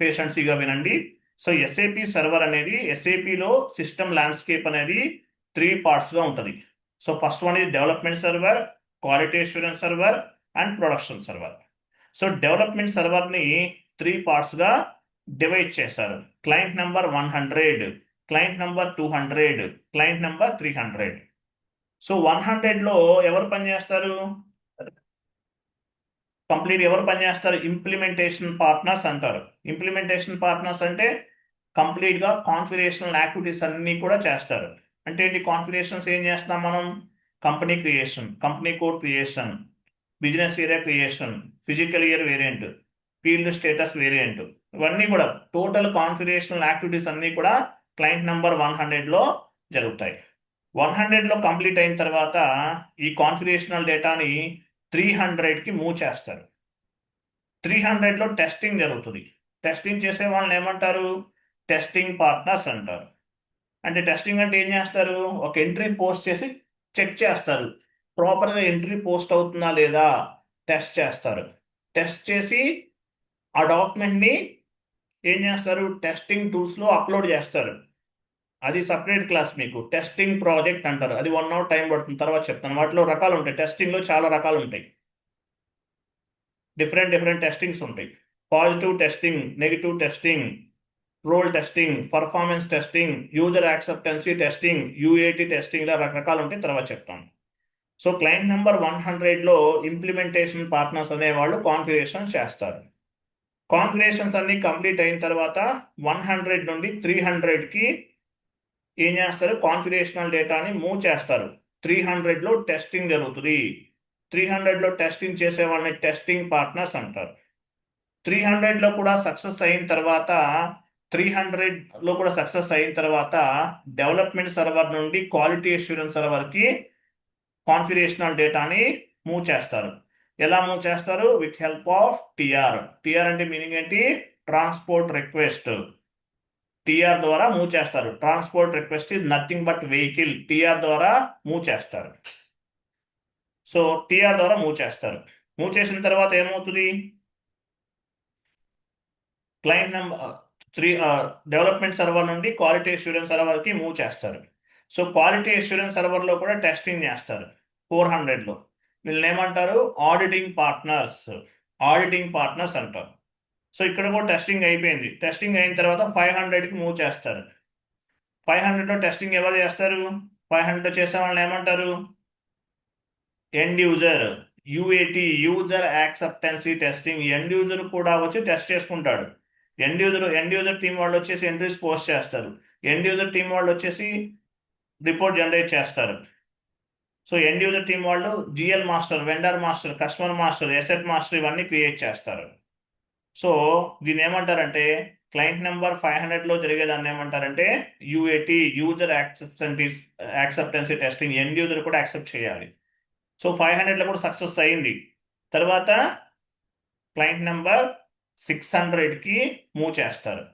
పేషెన్సీగా వినండి. సో ఎస్ఏపి సర్వర్ అనేది, ఎస్ఏపిలో సిస్టమ్ ల్యాండ్స్కేప్ అనేది 3 పార్ట్స్గా ఉంటుంది. So first one is development server, quality assurance server and production server. So development సర్వర్ని 3 పార్ట్స్గా డివైడ్ చేశారు. Client number 100, client number 200, client number 300. So 100లో ఎవరు పనిచేస్తారు? కంప్లీట్ ఎవరు పనిచేస్తారు? ఇంప్లిమెంటేషన్ పార్ట్నర్స్ అంటారు. ఇంప్లిమెంటేషన్ పార్ట్నర్స్ అంటే కంప్లీట్గా కాన్ఫిగరేషనల్ యాక్టివిటీస్ అన్నీ కూడా చేస్తారు. అంటే ఏంటి కాన్ఫిగరేషన్స్? ఏం చేస్తాం మనం? Company creation, company code creation, business area creation, physical year variant, field status variant, ఇవన్నీ కూడా టోటల్ కాన్ఫిగరేషనల్ యాక్టివిటీస్ అన్నీ కూడా క్లయింట్ నెంబర్ 100లో జరుగుతాయి. 100లో కంప్లీట్ అయిన తర్వాత ఈ కాన్ఫిగరేషనల్ డేటాని 300కి మూవ్ చేస్తారు. 300లో టెస్టింగ్ జరుగుతుంది. టెస్టింగ్ చేసే వాళ్ళని ఏమంటారు? టెస్టింగ్ పార్ట్నర్స్ అంటారు. అంటే టెస్టింగ్ అంటే ఏం చేస్తారు? ఒక ఎంట్రీ పోస్ట్ చేసి చెక్ చేస్తారు, ప్రాపర్గా ఎంట్రీ పోస్ట్ అవుతుందా లేదా టెస్ట్ చేస్తారు. టెస్ట్ చేసి ఆ డాక్యుమెంట్ని ఏం చేస్తారు? టెస్టింగ్ టూల్స్లో అప్లోడ్ చేస్తారు. అది సపరేట్ క్లాస్, మీకు టెస్టింగ్ ప్రాజెక్ట్ అంటారు. అది 1 అవర్ టైం పడుతుంది, తర్వాత చెప్తాను. వాటిలో రకాలు ఉంటాయి, టెస్టింగ్లో చాలా రకాలు ఉంటాయి, డిఫరెంట్ టెస్టింగ్స్ ఉంటాయి. Positive testing, negative testing, role testing, performance testing, user acceptancy testing, UAT testing, ఇలా రకరకాలు ఉంటాయి, తర్వాత చెప్తాను. సో క్లయింట్ నెంబర్ 100లో ఇంప్లిమెంటేషన్ పార్ట్నర్స్ అనేవాళ్ళు కాన్ఫిగరేషన్ చేస్తారు. కాన్ఫిగరేషన్స్ అన్ని కంప్లీట్ అయిన తర్వాత 100 నుండి 300కి ఏం చేస్తారు? కాన్ఫిగరేషనల్ డేటాని మూవ్ చేస్తారు. 300లో టెస్టింగ్ జరుగుతుంది. 300లో టెస్టింగ్ చేసే వాళ్ళని టెస్టింగ్ పార్ట్నర్స్ అంటారు. 300లో కూడా సక్సెస్ అయిన తర్వాత 300లో కూడా సక్సెస్ అయిన తర్వాత డెవలప్మెంట్ సర్వర్ నుండి క్వాలిటీ అష్యూరెన్స్ సర్వర్కి కాన్ఫిగరేషనల్ డేటాని మూవ్ చేస్తారు. ఎలా మూవ్ చేస్తారు? With help of TR. TR అంటే మీనింగ్ ఏంటి? Transport request. టిఆర్ ద్వారా మూవ్ చేస్తారు. Transport request is nothing but vehicle. TR ద్వారా మూవ్ చేస్తారు. సో టిఆర్ ద్వారా మూవ్ చేస్తారు. మూవ్ చేసిన తర్వాత ఏమవుతుంది? క్లయింట్ నెంబర్ 3 డెవలప్మెంట్ సర్వర్ నుండి క్వాలిటీ అష్యూరెన్స్ సర్వర్కి మూవ్ చేస్తారు. సో క్వాలిటీ అష్యూరెన్స్ సర్వర్లో కూడా టెస్టింగ్ చేస్తారు. 400లో వీళ్ళని ఏమంటారు? Auditing partners. ఆడిటింగ్ పార్ట్నర్స్ అంటారు. సో ఇక్కడ కూడా టెస్టింగ్ అయిపోయింది. టెస్టింగ్ అయిన తర్వాత 500కి మూవ్ చేస్తారు. 500లో టెస్టింగ్ ఎవరు చేస్తారు? 500లో చేసే వాళ్ళని ఏమంటారు? End user, UAT, user acceptancy testing. End user కూడా వచ్చి టెస్ట్ చేసుకుంటాడు. ఎండ్ యూజర్ టీం వాళ్ళు వచ్చేసి ఎంట్రీస్ పోస్ట్ చేస్తారు. ఎండ్ యూజర్ టీం వాళ్ళు వచ్చేసి రిపోర్ట్ జనరేట్ చేస్తారు. సో ఎండ్ యూజర్ టీం వాళ్ళు GL master, vendor master, customer master, asset master ఇవన్నీ క్రియేట్ చేస్తారు. సో దీన్ని ఏమంటారంటే క్లయింట్ నెంబర్ 500లో జరిగేదాన్ని ఏమంటారంటే UAT, user acceptancy testing. End user కూడా యాక్సెప్ట్ చేయాలి. సో 500లో కూడా సక్సెస్ అయింది. తర్వాత క్లయింట్ నెంబర్ 600కి మూవ్ చేస్తారు.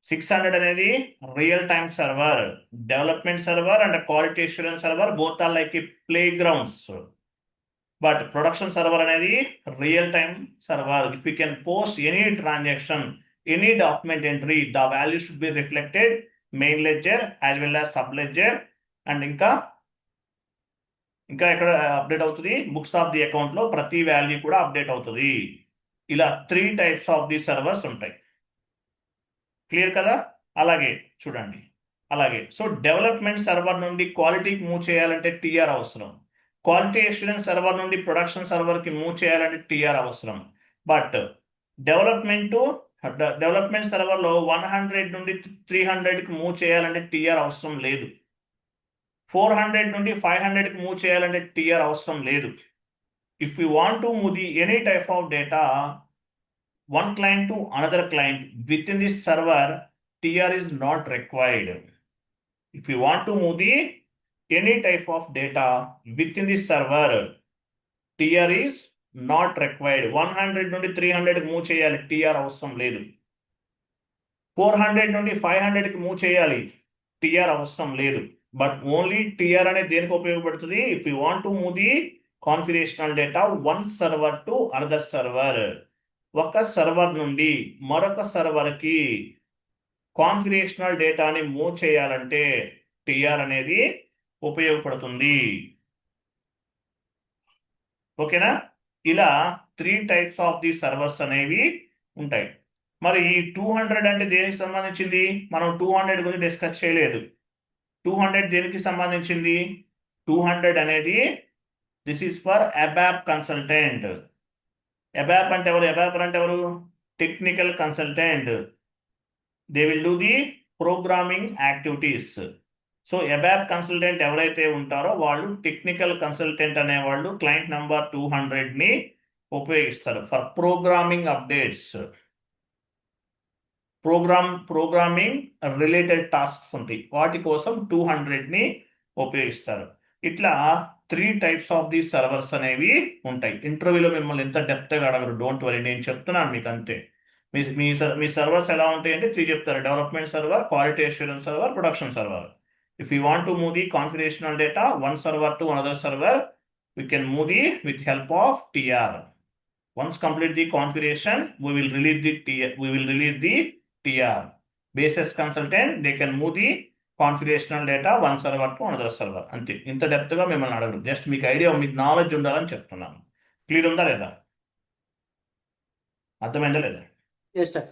600 అనేది real time server, development server and quality assurance server, both are like play grounds. But production server అనేది real time server. If you can post any transaction, any document entry, the value should be reflected main ledger as well as sub ledger. And ఇంకా ఎక్కడ update అవుతుంది? Books of the అకౌంట్లో ప్రతి value కూడా update అవుతుంది. ఇలా 3 types of the servers ఉంటాయి. Clear కదా? అలాగే చూడండి. సో డెవలప్మెంట్ సర్వర్ నుండి క్వాలిటీకి మూవ్ చేయాలంటే టిఆర్ అవసరం. క్వాలిటీ అష్యూరెన్స్ సర్వర్ నుండి ప్రొడక్షన్ సర్వర్కి మూవ్ చేయాలంటే టిఆర్ అవసరం. బట్ డెవలప్మెంట్ టు డెవలప్మెంట్ సర్వర్లో 100 నుండి 300కి మూవ్ చేయాలంటే టీఆర్ అవసరం లేదు. 400 నుండి 500కి మూవ్ చేయాలంటే టీఆర్ అవసరం లేదు. If you want to move the any type of data one client to another client within this server, TR is not required. If you want to move the any type of data within this server, TR is not required. 100 నుండి 300కి move చేయాలి, TR అవసరం లేదు. 400 నుండి 500కి move చేయాలి, TR అవసరం లేదు. But only TR అనేది దేనికి ఉపయోగపడుతుంది? If you want to move the configurational data one server to another server, ఒక సర్వర్ నుండి మరొక సర్వర్కి కాన్ఫిగరేషనల్ డేటాని మూవ్ చేయాలంటే టిఆర్ అనేది ఉపయోగపడుతుంది. ఓకేనా? ఇలా 3 టైప్స్ ఆఫ్ ది సర్వర్స్ అనేవి ఉంటాయి. మరి ఈ 200 అంటే దేనికి సంబంధించింది? మనం 200 గురించి డిస్కస్ చేయలేదు. 200 దేనికి సంబంధించింది? 200 అనేది this is for ABAP consultant. ABAP అంటే ఎవరు? అబాప్ అంటే ఎవరు? Technical consultant. They will do the programming activities. So ABAP consultant ఎవరైతే ఉంటారో వాళ్ళు టెక్నికల్ కన్సల్టెంట్ అనేవాళ్ళు క్లయింట్ నెంబర్ 200ని ఉపయోగిస్తారు for programming updates. Programming related tasks ఉంటాయి, వాటి కోసం 200ని ఉపయోగిస్తారు. ఇట్లా 3 టైప్స్ ఆఫ్ ది సర్వర్స్ అనేవి ఉంటాయి. ఇంటర్వ్యూలో మిమ్మల్ని ఎంత డెప్త్గా అడగరు, డోంట్ వరీ, నేను చెప్తున్నాను మీకు అంతే. మీ సర్వర్స్ ఎలా ఉంటాయి అంటే 3 చెప్తారు: development server, quality assurance server, production server. If you want to move the configurational data one server to another server, we can move the with help of TR. Once complete the configuration, we will release the TR. Basis consultant, they can move the configurational data one server to another server. అంతే. ఇంత depth గా మిమ్మల్ని అడగరు, just మీకు idea, మీకు knowledge ఉండాలని చెప్తున్నాను. Clear ఉందా లేదా? అర్థమైందా లేదా? Yes sir.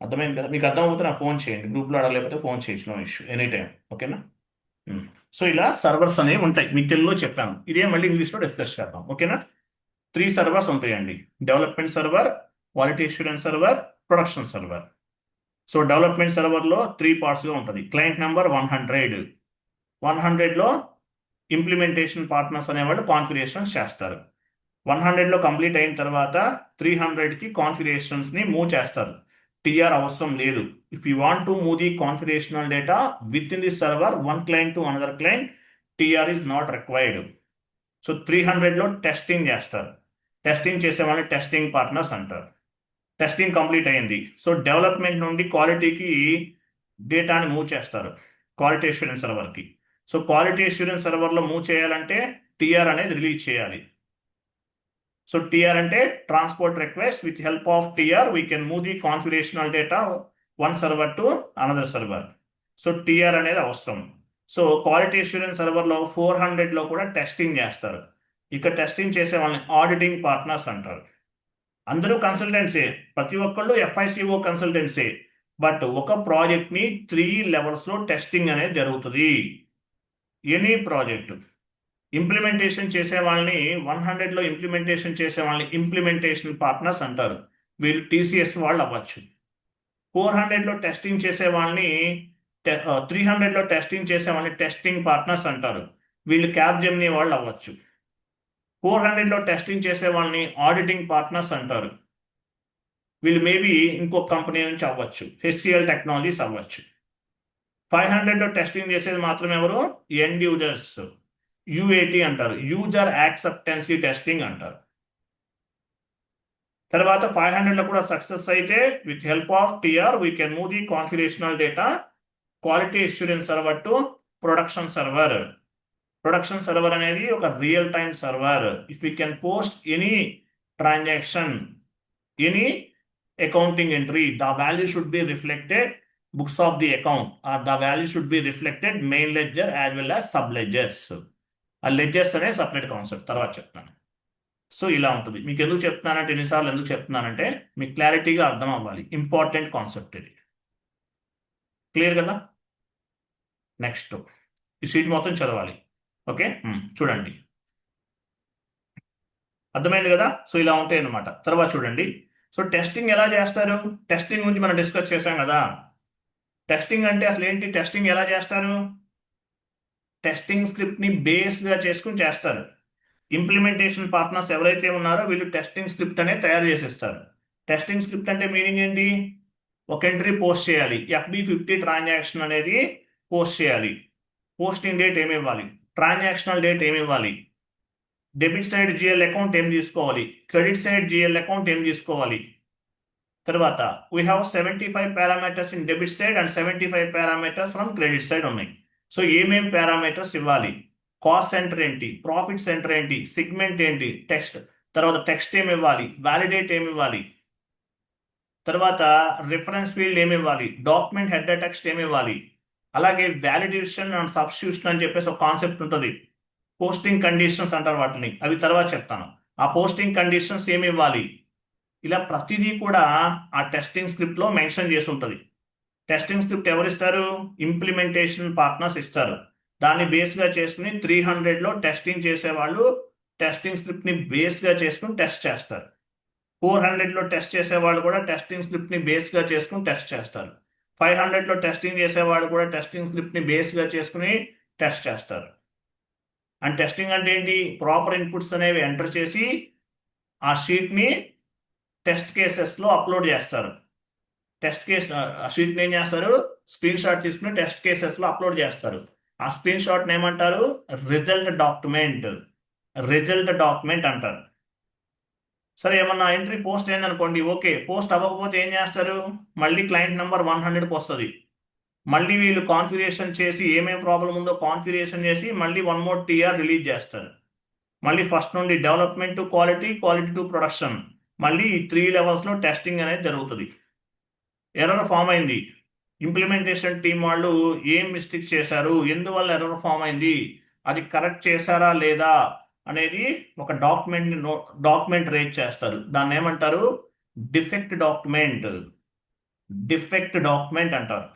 అర్థమైంది కదా? మీకు అర్థం అవుతుంది, నాకు ఫోన్ చేయండి. గ్రూప్లో అడగలేకపోతే ఫోన్ చేయొచ్చు, నో ఇష్యూ, ఎనీ టైం. ఓకేనా? సో ఇలా సర్వర్స్ అనేవి ఉంటాయి, మీకు తెలుగులో చెప్పాను. ఇదే మళ్ళీ ఇంగ్లీష్లో డిస్కస్ చేద్దాం. ఓకేనా? 3 సర్వర్స్ ఉంటాయండి: development server, quality assurance server, production server. So development సర్వర్లో 3 పార్ట్స్గా ఉంటుంది. క్లయింట్ నెంబర్ 100లో ఇంప్లిమెంటేషన్ పార్ట్నర్స్ అనేవాళ్ళు కాన్ఫిగరేషన్స్ చేస్తారు. 100లో కంప్లీట్ అయిన తర్వాత 300కి కాన్ఫిగరేషన్స్ని మూవ్ చేస్తారు. టిఆర్ అవసరం లేదు. If you want to move the configurational data with in the server one client to another client, TR is not required. So 300లో టెస్టింగ్ చేస్తారు. టెస్టింగ్ చేసే వాళ్ళని టెస్టింగ్ పార్ట్నర్స్ అంటారు. టెస్టింగ్ కంప్లీట్ అయింది. సో డెవలప్మెంట్ నుండి క్వాలిటీకి డేటాని మూవ్ చేస్తారు, క్వాలిటీ అష్యూరెన్స్ సర్వర్కి. సో క్వాలిటీ అష్యూరెన్స్ సర్వర్లో మూవ్ చేయాలంటే టిఆర్ అనేది రిలీజ్ చేయాలి. సో టిఆర్ అంటే transport request. With help of TR we can move the configurational data one server to another server. So TR అనేది అవసరం. సో క్వాలిటీ అష్యూరెన్స్ సర్వర్లో 400లో కూడా టెస్టింగ్ చేస్తారు. ఇక టెస్టింగ్ చేసే వాళ్ళని ఆడిటింగ్ పార్ట్నర్స్ అంటారు. అందరూ కన్సల్టెంట్సే, ప్రతి ఒక్కళ్ళు FICO కన్సల్టెంట్సే. బట్ ఒక ప్రాజెక్ట్ని 3 లెవెల్స్లో టెస్టింగ్ అనేది జరుగుతుంది. ఎనీ ప్రాజెక్ట్ ఇంప్లిమెంటేషన్ చేసే వాళ్ళని 100లో ఇంప్లిమెంటేషన్ చేసే వాళ్ళని ఇంప్లిమెంటేషన్ పార్ట్నర్స్ అంటారు. వీళ్ళు TCS వాళ్ళు అవ్వచ్చు. 400లో టెస్టింగ్ చేసే వాళ్ళని 300లో టెస్టింగ్ చేసే వాళ్ళని టెస్టింగ్ పార్ట్నర్స్ అంటారు. వీళ్ళు క్యాప్జెమినీ వాళ్ళు అవ్వచ్చు. 400లో టెస్టింగ్ చేసే వాళ్ళని ఆడిటింగ్ పార్ట్నర్స్ అంటారు. వీళ్ళు మేబీ ఇంకొక కంపెనీ నుంచి అవ్వచ్చు, HCL టెక్నాలజీస్ అవ్వచ్చు. 500లో టెస్టింగ్ చేసేది మాత్రం ఎవరు? ఎండ్ యూజర్స్, UAT అంటారు, యూజర్ యాక్సెప్టెన్సీ టెస్టింగ్ అంటారు. తర్వాత 500లో కూడా సక్సెస్ అయితే with help of TR we can move the configurational data quality assurance server to production server. Production server అనేది ఒక real time server. If you can post any transaction, any accounting entry, the value should be reflected books of the account, or the value should be reflected main ledger as well as sub ledgers. ఆ ledgers అనే separate concept, తర్వాత చెప్తాను. So ఇలా ఉంటుంది. మీకు ఎందుకు చెప్తున్నానంటే, ఎన్నిసార్లు ఎందుకు చెప్తున్నానంటే మీకు క్లారిటీగా అర్థం అవ్వాలి. ఇంపార్టెంట్ కాన్సెప్ట్ ఇది. క్లియర్ కదా? నెక్స్ట్ ఈ షీట్ మొత్తం చదవాలి. ఓకే, చూడండి, అర్థమైంది కదా? సో ఇలా ఉంటాయి అన్నమాట. తర్వాత చూడండి, సో టెస్టింగ్ ఎలా చేస్తారు? టెస్టింగ్ గురించి మనం డిస్కస్ చేశాం కదా. టెస్టింగ్ అంటే అసలు ఏంటి? టెస్టింగ్ ఎలా చేస్తారు? టెస్టింగ్ స్క్రిప్ట్ ని బేస్ గా చేసుకుని చేస్తారు. ఇంప్లిమెంటేషన్ పార్ట్నర్స్ ఎవరైతే ఉన్నారో వీళ్ళు టెస్టింగ్ స్క్రిప్ట్ అనేది తయారు చేసేస్తారు. టెస్టింగ్ స్క్రిప్ట్ అంటే మీనింగ్ ఏంటి? ఒక ఎంట్రీ పోస్ట్ చేయాలి. FB50 ట్రాన్సాక్షన్ అనేది పోస్ట్ చేయాలి. పోస్టింగ్ డేట్ ఏమి ఇవ్వాలి, ట్రాన్సాక్షనల్ డేట్ ఏమి ఇవ్వాలి, డెబిట్ సైడ్ జిఎల్ అకౌంట్ ఏం తీసుకోవాలి, క్రెడిట్ సైడ్ జిఎల్ అకౌంట్ ఏం తీసుకోవాలి. తర్వాత we have 75 parameters in debit side and 75 parameters from credit side ఉన్నాయి. సో ఏమేం పారామీటర్స్ ఇవ్వాలి, కాస్ట్ సెంటర్ ఏంటి, ప్రాఫిట్ సెంటర్ ఏంటి, సిగ్మెంట్ ఏంటి, టెక్స్ట్, తర్వాత టెక్స్ట్ ఏమి ఇవ్వాలి, వ్యాలిడేట్ ఏమి ఇవ్వాలి, తర్వాత రిఫరెన్స్ ఫీల్డ్ ఏమి ఇవ్వాలి, డాక్యుమెంట్ హెడర్ టెక్స్ట్ ఏమి ఇవ్వాలి, అలాగే వ్యాలిడేషన్ అండ్ సబ్స్టిట్యూషన్ అని చెప్పేసి ఒక కాన్సెప్ట్ ఉంటుంది. పోస్టింగ్ కండిషన్స్ అంటారు వాటిని, అవి తర్వాత చెప్తాను. ఆ పోస్టింగ్ కండిషన్స్ ఏమి ఇవ్వాలి, ఇలా ప్రతిదీ కూడా ఆ టెస్టింగ్ స్క్రిప్ట్ లో మెన్షన్ చేసి ఉంటుంది. టెస్టింగ్ స్క్రిప్ట్ ఎవరు ఇస్తారు? ఇంప్లిమెంటేషన్ పార్ట్నర్స్ ఇస్తారు. దాన్ని బేస్ గా చేసుకుని 300 లో టెస్టింగ్ చేసేవాళ్ళు టెస్టింగ్ స్క్రిప్ట్ ని బేస్ గా చేసుకుని టెస్ట్ చేస్తారు. 400 లో టెస్ట్ చేసేవాళ్ళు కూడా టెస్టింగ్ స్క్రిప్ట్ ని బేస్ గా చేసుకుని టెస్ట్ చేస్తారు. 500 లో టెస్టింగ్ చేసేవాళ్ళు కూడా టెస్టింగ్ స్క్రిప్ట్ ని బేస్ గా చేసుకుని టెస్ట్ చేస్తారు. అండ్ టెస్టింగ్ అంటే ఏంటి? ప్రాపర్ ఇన్పుట్స్ అనేవి ఎంటర్ చేసి ఆ షీట్ ని టెస్ట్ కేసెస్ లో అప్లోడ్ చేస్తారు. టెస్ట్ కేస్ ఆ షీట్ ఏం చేస్తారు? స్క్రీన్ షాట్ తీసుకుని టెస్ట్ కేసెస్ లో అప్లోడ్ చేస్తారు. ఆ స్క్రీన్ షాట్ ఏమంటారు? Result document. రిజల్ట్ డాక్యుమెంట్ అంటారు. సరే, ఏమన్నా ఎంట్రీ పోస్ట్ అయింది అనుకోండి, ఓకే. పోస్ట్ అవ్వకపోతే ఏం చేస్తారు? మళ్ళీ క్లయింట్ నెంబర్ 100కి వస్తుంది. మళ్ళీ వీళ్ళు కాన్ఫిగరేషన్ చేసి ఏమేం ప్రాబ్లం ఉందో కాన్ఫిగరేషన్ చేసి మళ్ళీ 1 మోర్ TR రిలీజ్ చేస్తారు. మళ్ళీ ఫస్ట్ నుండి development to quality, quality to production, మళ్ళీ ఈ 3 లెవెల్స్ లో టెస్టింగ్ అనేది జరుగుతుంది. ఎర్రర్ ఫామ్ అయింది, ఇంప్లిమెంటేషన్ టీం వాళ్ళు ఏం మిస్టేక్ చేశారు, ఎందువల్ల ఎర్రర్ ఫామ్ అయింది, అది కరెక్ట్ చేశారా లేదా అనేది ఒక డాక్యుమెంట్ రేజ్ చేస్తారు. దాన్ని ఏమంటారు? Defect document. డిఫెక్ట్ డాక్యుమెంట్ అంటారు.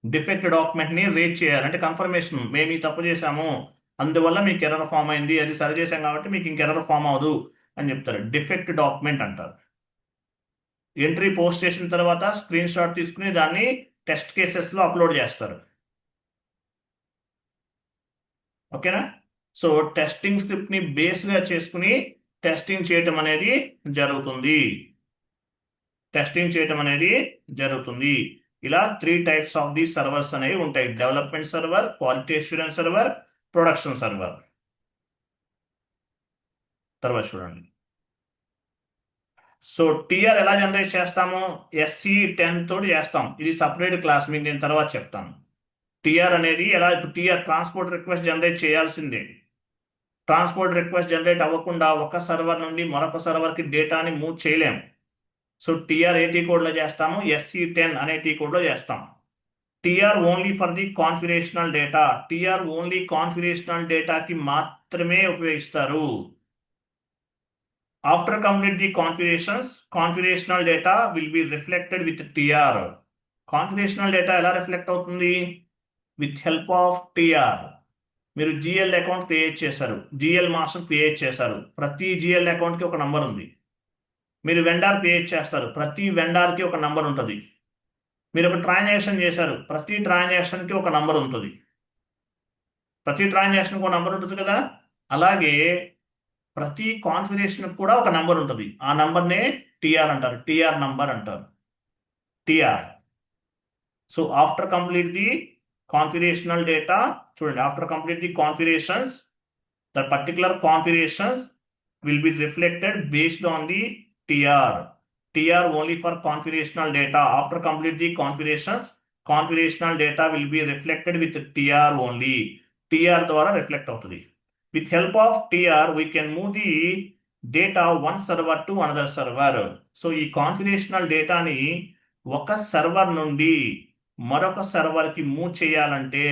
డిఫెక్ట్ డాక్యుమెంట్ ని రేజ్ చేయాలి అంటే కన్ఫర్మేషన్, మేము ఈ తప్పు చేశాము, అందువల్ల మీకు ఎర్రర్ ఫామ్ అయింది, అది సరి చేశాం కాబట్టి మీకు ఇంక ఎర్రర్ ఫామ్ అవ్వదు అని చెప్తారు. డిఫెక్ట్ డాక్యుమెంట్ అంటారు. ఎంట్రీ పోస్ట్ చేసిన తర్వాత స్క్రీన్ షాట్ తీసుకుని దాన్ని టెస్ట్ కేసెస్ లో అప్లోడ్ చేస్తారు. ఓకేనా? సో టెస్టింగ్ స్క్రిప్ట్ ని బేస్ గా చేసుకుని టెస్టింగ్ చేయటం అనేది జరుగుతుంది. టెస్టింగ్ చేయటం అనేది జరుగుతుంది. ఇలా 3 టైప్స్ ఆఫ్ ది సర్వర్స్ అనేవి ఉంటాయి: development server, quality assurance server, production server. తర్వాత చూడండి. సో TR ఎలా జనరేట్ చేస్తాము? SC10 తోటి చేస్తాం. ఇది సపరేట్ క్లాస్, మీకు నేను తర్వాత చెప్తాను. TR అనేది ఎలా, ఇప్పుడు TR ట్రాన్స్పోర్ట్ రిక్వెస్ట్ జనరేట్ చేయాల్సిందే. ట్రాన్స్పోర్ట్ రిక్వెస్ట్ జనరేట్ అవ్వకుండా ఒక సర్వర్ నుండి మరొక సర్వర్కి డేటాని మూవ్ చేయలేము. సో TR ఏ టీ కోడ్లో చేస్తాము? SC10 అనే టీ కోడ్లో చేస్తాం. TR only for the configurational data. TR only configurational డేటాకి మాత్రమే ఉపయోగిస్తారు. After complete the configurations, configurational data will be reflected with TR. Configurational data ఎలా రిఫ్లెక్ట్ అవుతుంది? With help of TR. మీరు GL అకౌంట్ క్రియేట్ చేశారు, GL master create చేశారు, ప్రతి GL అకౌంట్కి ఒక నంబర్ ఉంది. మీరు వెండార్ క్రియేట్ చేస్తారు, ప్రతి వెండార్కి ఒక నంబర్ ఉంటుంది. మీరు ఒక ట్రాన్సాక్షన్ చేశారు, ప్రతి ట్రాన్సాక్షన్కి ఒక నంబర్ ఉంటుంది. ప్రతి ట్రాన్సాక్షన్కి ఒక నంబర్ ఉంటుంది కదా. అలాగే ప్రతి కాన్ఫిగరేషన్ కూడా ఒక నంబర్ ఉంటుంది. ఆ నంబర్నే TR అంటారు. TR నంబర్ అంటారు. TR. So after complete the configurational data, చూడండి, after complete the configurations, the particular configurations will be reflected based on the TR. TR only for configurational data. After complete the configurations, configurational data will be reflected with TR only. TR ద్వారా reflect అవుతుంది. With help of TR, we can move the data one server to another server. So ఈ configurational డేటాని ఒక server నుండి మరొక సర్వర్కి move చేయాలంటే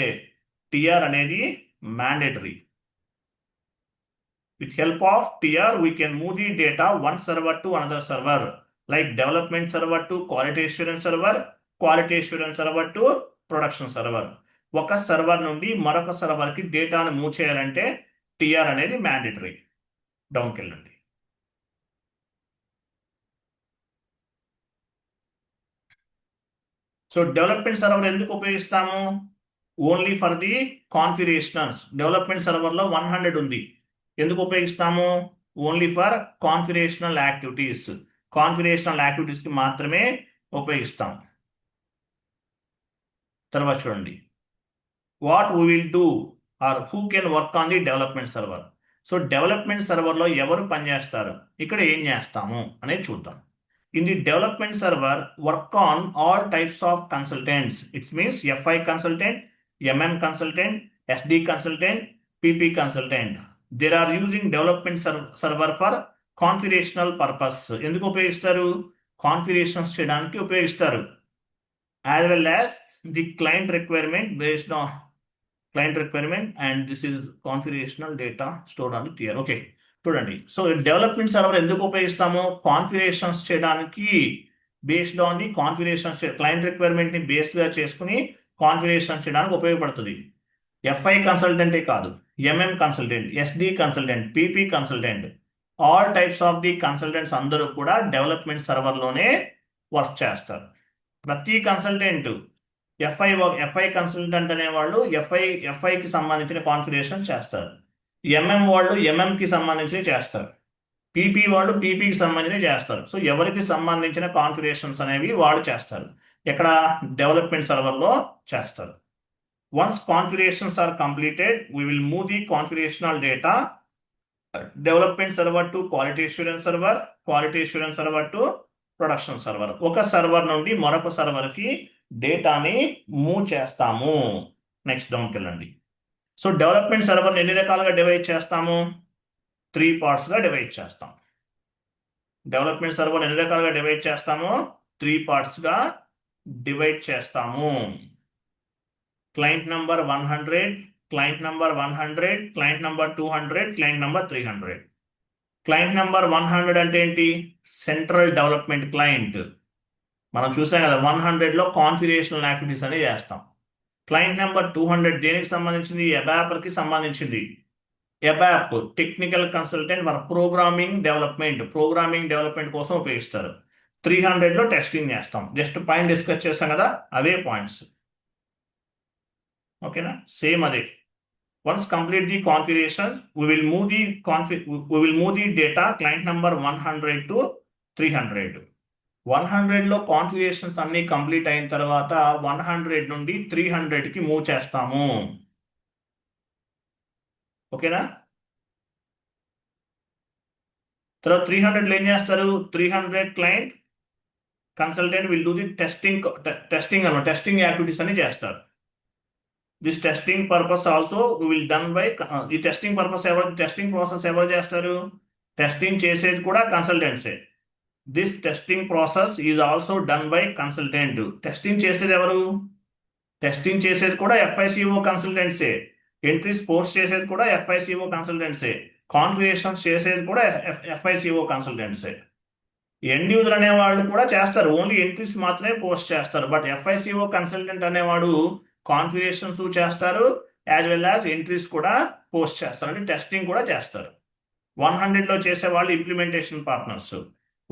TR అనేది mandatory. With help of TR, we can move the data one server to another server, like development server to quality assurance server, quality assurance server to production server. ఒక server నుండి మరొక సర్వర్కి డేటాను move చేయాలంటే TR అనేది mandatory. డౌన్కి వెళ్ళండి. So development server ఎందుకు ఉపయోగిస్తాము? Only for the configurations. Development సర్వర్లో 100 ఉంది. ఎందుకు ఉపయోగిస్తాము? Only for configurational activities. Configurational యాక్టివిటీస్కి మాత్రమే ఉపయోగిస్తాం. తర్వాత చూడండి, what we will do or who can work on the development server. So development సర్వర్లో ఎవరు పనిచేస్తారు, ఇక్కడ ఏం చేస్తాము అనేది చూద్దాం. In the development server work on all types of consultants. It's means FI consultant, MM consultant, SD consultant, PP consultant. There are using development server for configurational purpose. ఎందుకు ఉపయోగిస్తారు? కాన్ఫిగరేషన్స్ చేయడానికి ఉపయోగిస్తారు. As well as the client requirement based on client requirement, and this is configurational data stored on the tier. Okay, చూడండి. So development server ఎందుకు ఉపయోగిస్తాము? Configurations చేయడానికి, based on the configurations, client requirement ని base గా చేసుకుని configuration చేయడానికి ఉపయోగపడుతుంది. FI కన్సల్టెంటే కాదు, MM consultant, SD consultant, PP consultant, all types of the consultants అందరూ కూడా డెవలప్మెంట్ సర్వర్లోనే వర్క్ చేస్తారు. ప్రతి కన్సల్టెంట్ FI కన్సల్టెంట్ అనేవాళ్ళు FIకి సంబంధించిన కాన్ఫిగరేషన్ చేస్తారు. MM వాళ్ళు MMకి సంబంధించి చేస్తారు. PP వాళ్ళు PPకి సంబంధించి చేస్తారు. సో ఎవరికి సంబంధించిన కాన్ఫిగరేషన్స్ అనేవి వాళ్ళు చేస్తారు. ఎక్కడ? డెవలప్మెంట్ సర్వర్లో చేస్తారు. Once configurations are completed, we will move the configurational data development server to quality assurance server, quality assurance server to production server. ఒక సర్వర్ నుండి మరొక సర్వర్కి డేటాని మూవ్ చేస్తాము. నెక్స్ట్ డౌన్కి వెళ్ళండి. సో డెవలప్మెంట్ సర్వర్ని ఎన్ని రకాలుగా డివైడ్ చేస్తాము? 3 పార్ట్స్గా డివైడ్ చేస్తాం. డెవలప్మెంట్ సర్వర్ ఎన్ని రకాలుగా డివైడ్ చేస్తాము? 3 పార్ట్స్గా డివైడ్ చేస్తాము. Client number 100, client number 100, client number 200, client number 300. Client number 100 అంటే ఏంటి? Central development client. మనం చూసాం కదా, 100లో కాన్ఫిగరేషనల్ యాక్టివిటీస్ అని చేస్తాం. క్లయింట్ నెంబర్ 200 దేనికి సంబంధించింది? ఎబాప్కి సంబంధించింది. ABAP technical consultant for programming development కోసం ఉపయోగిస్తారు. 300లో టెస్టింగ్ చేస్తాం. జస్ట్ పాయింట్ డిస్కస్ చేస్తాం కదా, అవే పాయింట్స్. ఓకేనా? సేమ్ అదే. Once complete the configurations, we will move the data client number 100 to 300. 100లో configurations అన్ని కంప్లీట్ అయిన తర్వాత 100 నుండి 300కి మూవ్ చేస్తాము. ఓకేనా? తర్వాత 300లో ఏం చేస్తారు? 300 client consultant will do the testing activities అని చేస్తారు. This testing purpose also will done by ఈ టెస్టింగ్ ప్రాసెస్ ఎవరు చేస్తారు? టెస్టింగ్ చేసేది కూడా కన్సల్టెంట్సే. This testing process is also done by consultant. Testing చేసేది ఎవరు? టెస్టింగ్ చేసేది కూడా FICO కన్సల్టెంట్సే. ఎంట్రీస్ పోస్ట్ చేసేది కూడా FICO కన్సల్టెంట్సే. కాన్ఫిగరేషన్స్ చేసేది కూడా FICO కన్సల్టెంట్సే. ఎండ్ యూజర్ అనేవాళ్ళు కూడా చేస్తారు, ఓన్లీ ఎంట్రీస్ మాత్రమే పోస్ట్ చేస్తారు. బట్ FICO కన్సల్టెంట్ అనేవాడు కాన్ఫిగరేషన్స్ చేస్తారు, యాజ్ వెల్ యాజ్ ఎంట్రీస్ కూడా పోస్ట్ చేస్తారు, అంటే టెస్టింగ్ కూడా చేస్తారు. 100లో చేసే వాళ్ళు ఇంప్లిమెంటేషన్ పార్ట్నర్స్,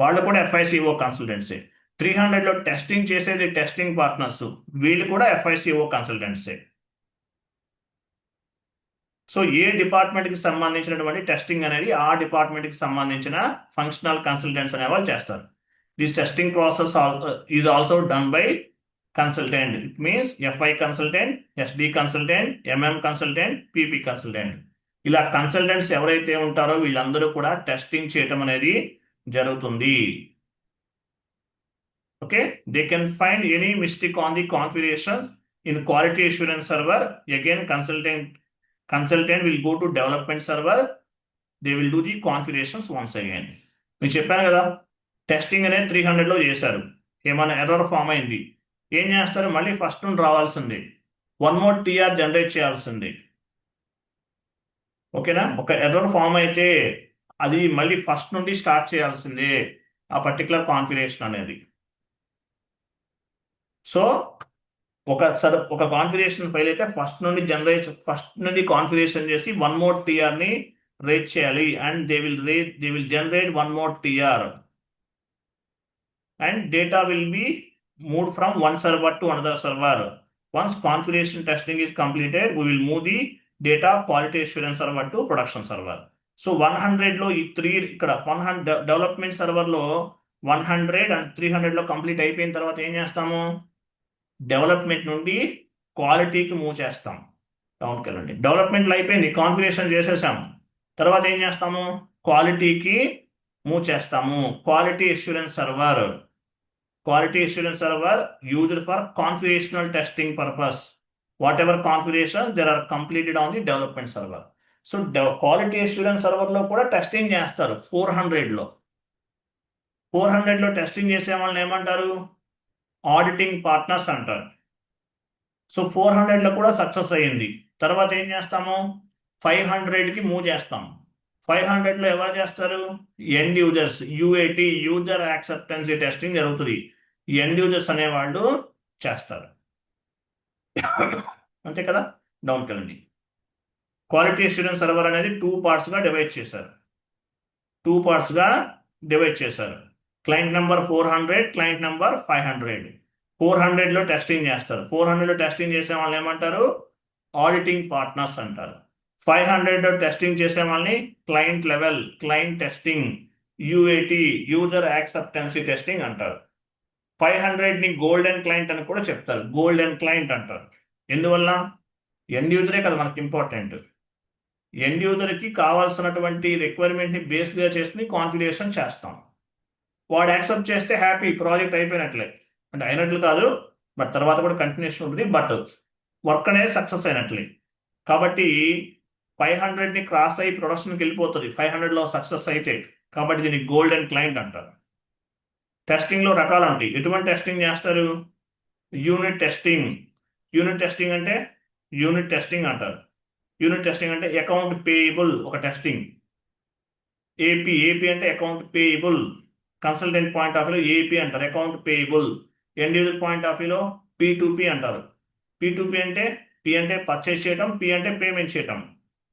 వాళ్ళు కూడా FICO కన్సల్టెంట్సే. 300లో టెస్టింగ్ చేసేది టెస్టింగ్ పార్ట్నర్స్, వీళ్ళు కూడా FICO కన్సల్టెంట్సే. సో ఏ డిపార్ట్మెంట్కి సంబంధించినటువంటి టెస్టింగ్ అనేది ఆ డిపార్ట్మెంట్కి సంబంధించిన ఫంక్షనల్ కన్సల్టెంట్స్ అనే వాళ్ళు చేస్తారు. This testing process is also done by consultant. It means FI consultant, SD consultant, MM consultant, PP consultant. ఇలా కన్సల్టెంట్స్ ఎవరైతే ఉంటారో వీళ్ళందరూ కూడా టెస్టింగ్ చేయటం అనేది జరుగుతుంది. Okay, they can find any mistake on the configurations in quality assurance server. Again consultant will go to development server, they will do the configurations once again. నేను చెప్పాను కదా, టెస్టింగ్ అనేది 300లో చేశారు, ఏమైనా ఎర్రర్ ఫామ్ అయింది, ఏం చేస్తారు? మళ్ళీ ఫస్ట్ నుండి రావాల్సింది, 1 more TR జనరేట్ చేయాల్సింది. ఓకేనా? ఒక ఎర్రర్ ఫామ్ అయితే అది మళ్ళీ ఫస్ట్ నుండి స్టార్ట్ చేయాల్సిందే ఆ పర్టికులర్ కాన్ఫిగరేషన్ అనేది. సో ఒక కాన్ఫిగరేషన్ ఫైల్ అయితే ఫస్ట్ నుండి కాన్ఫిగరేషన్ చేసి 1 more TRని రేట్ చేయాలి, and they will generate 1 more TR, and data will be move from one server to another server. Once configuration testing is completed, we will move the data quality assurance server to production server. So 100లో ఈ 3 ఇక్కడ 100 development సర్వర్లో 100 and 300లో complete అయిపోయిన తర్వాత ఏం చేస్తాము, development నుండి క్వాలిటీకి మూవ్ చేస్తాం. డౌన్కి వెళ్ళండి. డెవలప్మెంట్లో అయిపోయింది, కాన్ఫిగరేషన్ చేసేసాము. తర్వాత ఏం చేస్తాము, క్వాలిటీకి మూవ్ చేస్తాము. Quality assurance server, quality assurance server used for configurational testing purpose. Whatever configuration there are completed on the development server. So quality assurance server లో కూడా టెస్టింగ్ చేస్తారు. 400లో 400లో టెస్టింగ్ చేసే వాళ్ళని ఏమంటారు, ఆడిటింగ్ పార్ట్నర్స్ అంటారు. సో 400లో కూడా సక్సెస్ అయ్యింది. తర్వాత ఏం చేస్తాము, 500కి మూవ్ చేస్తాం. 500లో ఎవరు చేస్తారు, end users, UAT user acceptancy testing జరుగుతుంది. ఎండ్ యూజర్స్ అనేవాళ్ళు చేస్తారు. అంతే కదా. డౌన్కి వెళ్ళండి. క్వాలిటీ అష్యూరెన్స్ సర్వర్ అనేది 2 పార్ట్స్గా డివైడ్ చేశారు. 2 పార్ట్స్గా డివైడ్ చేశారు. Client number 400, client number 500. 400లో టెస్టింగ్ చేస్తారు. 400లో టెస్టింగ్ చేసే వాళ్ళని ఏమంటారు, ఆడిటింగ్ పార్ట్నర్స్ అంటారు. 500లో టెస్టింగ్ చేసే వాళ్ళని client level, client testing, UAT user acceptancy testing అంటారు. 500ని గోల్డెన్ క్లయింట్ అని కూడా చెప్తారు. గోల్డెన్ క్లయింట్ అంటారు. ఎందువల్ల, ఎండ్ యూజరే కదా మనకి ఇంపార్టెంట్. ఎండ్ యూజర్కి కావాల్సినటువంటి రిక్వైర్మెంట్ని బేస్గా చేసుకుని కాన్ఫిగరేషన్ చేస్తాం. వాడు యాక్సెప్ట్ చేస్తే హ్యాపీ, ప్రాజెక్ట్ అయిపోయినట్లే. అంటే అయినట్లు కాదు, బట్ తర్వాత కూడా కంటిన్యూషన్ ఉంటుంది, బట్ వర్క్ అనేది సక్సెస్ అయినట్లే. కాబట్టి 500ని క్రాస్ అయ్యి ప్రొడక్షన్కి వెళ్ళిపోతుంది 500లో సక్సెస్ అయితే. కాబట్టి దీన్ని గోల్డెన్ క్లయింట్ అంటారు. టెస్టింగ్లో రకాలు ఉంటాయి. ఎటువంటి టెస్టింగ్ చేస్తారు, యూనిట్ టెస్టింగ్. యూనిట్ టెస్టింగ్ అంటే యూనిట్ టెస్టింగ్ అంటారు. యూనిట్ టెస్టింగ్ అంటే అకౌంట్ పేయబుల్ ఒక టెస్టింగ్. ఏపీ అంటే account payable. Consultant point of వ్యూలో ఏపీ అంటారు, account payable. End user point of వ్యూలో P2P అంటారు. P2P అంటే P అంటే పర్చేజ్ చేయటం, P అంటే పేమెంట్ చేయటం.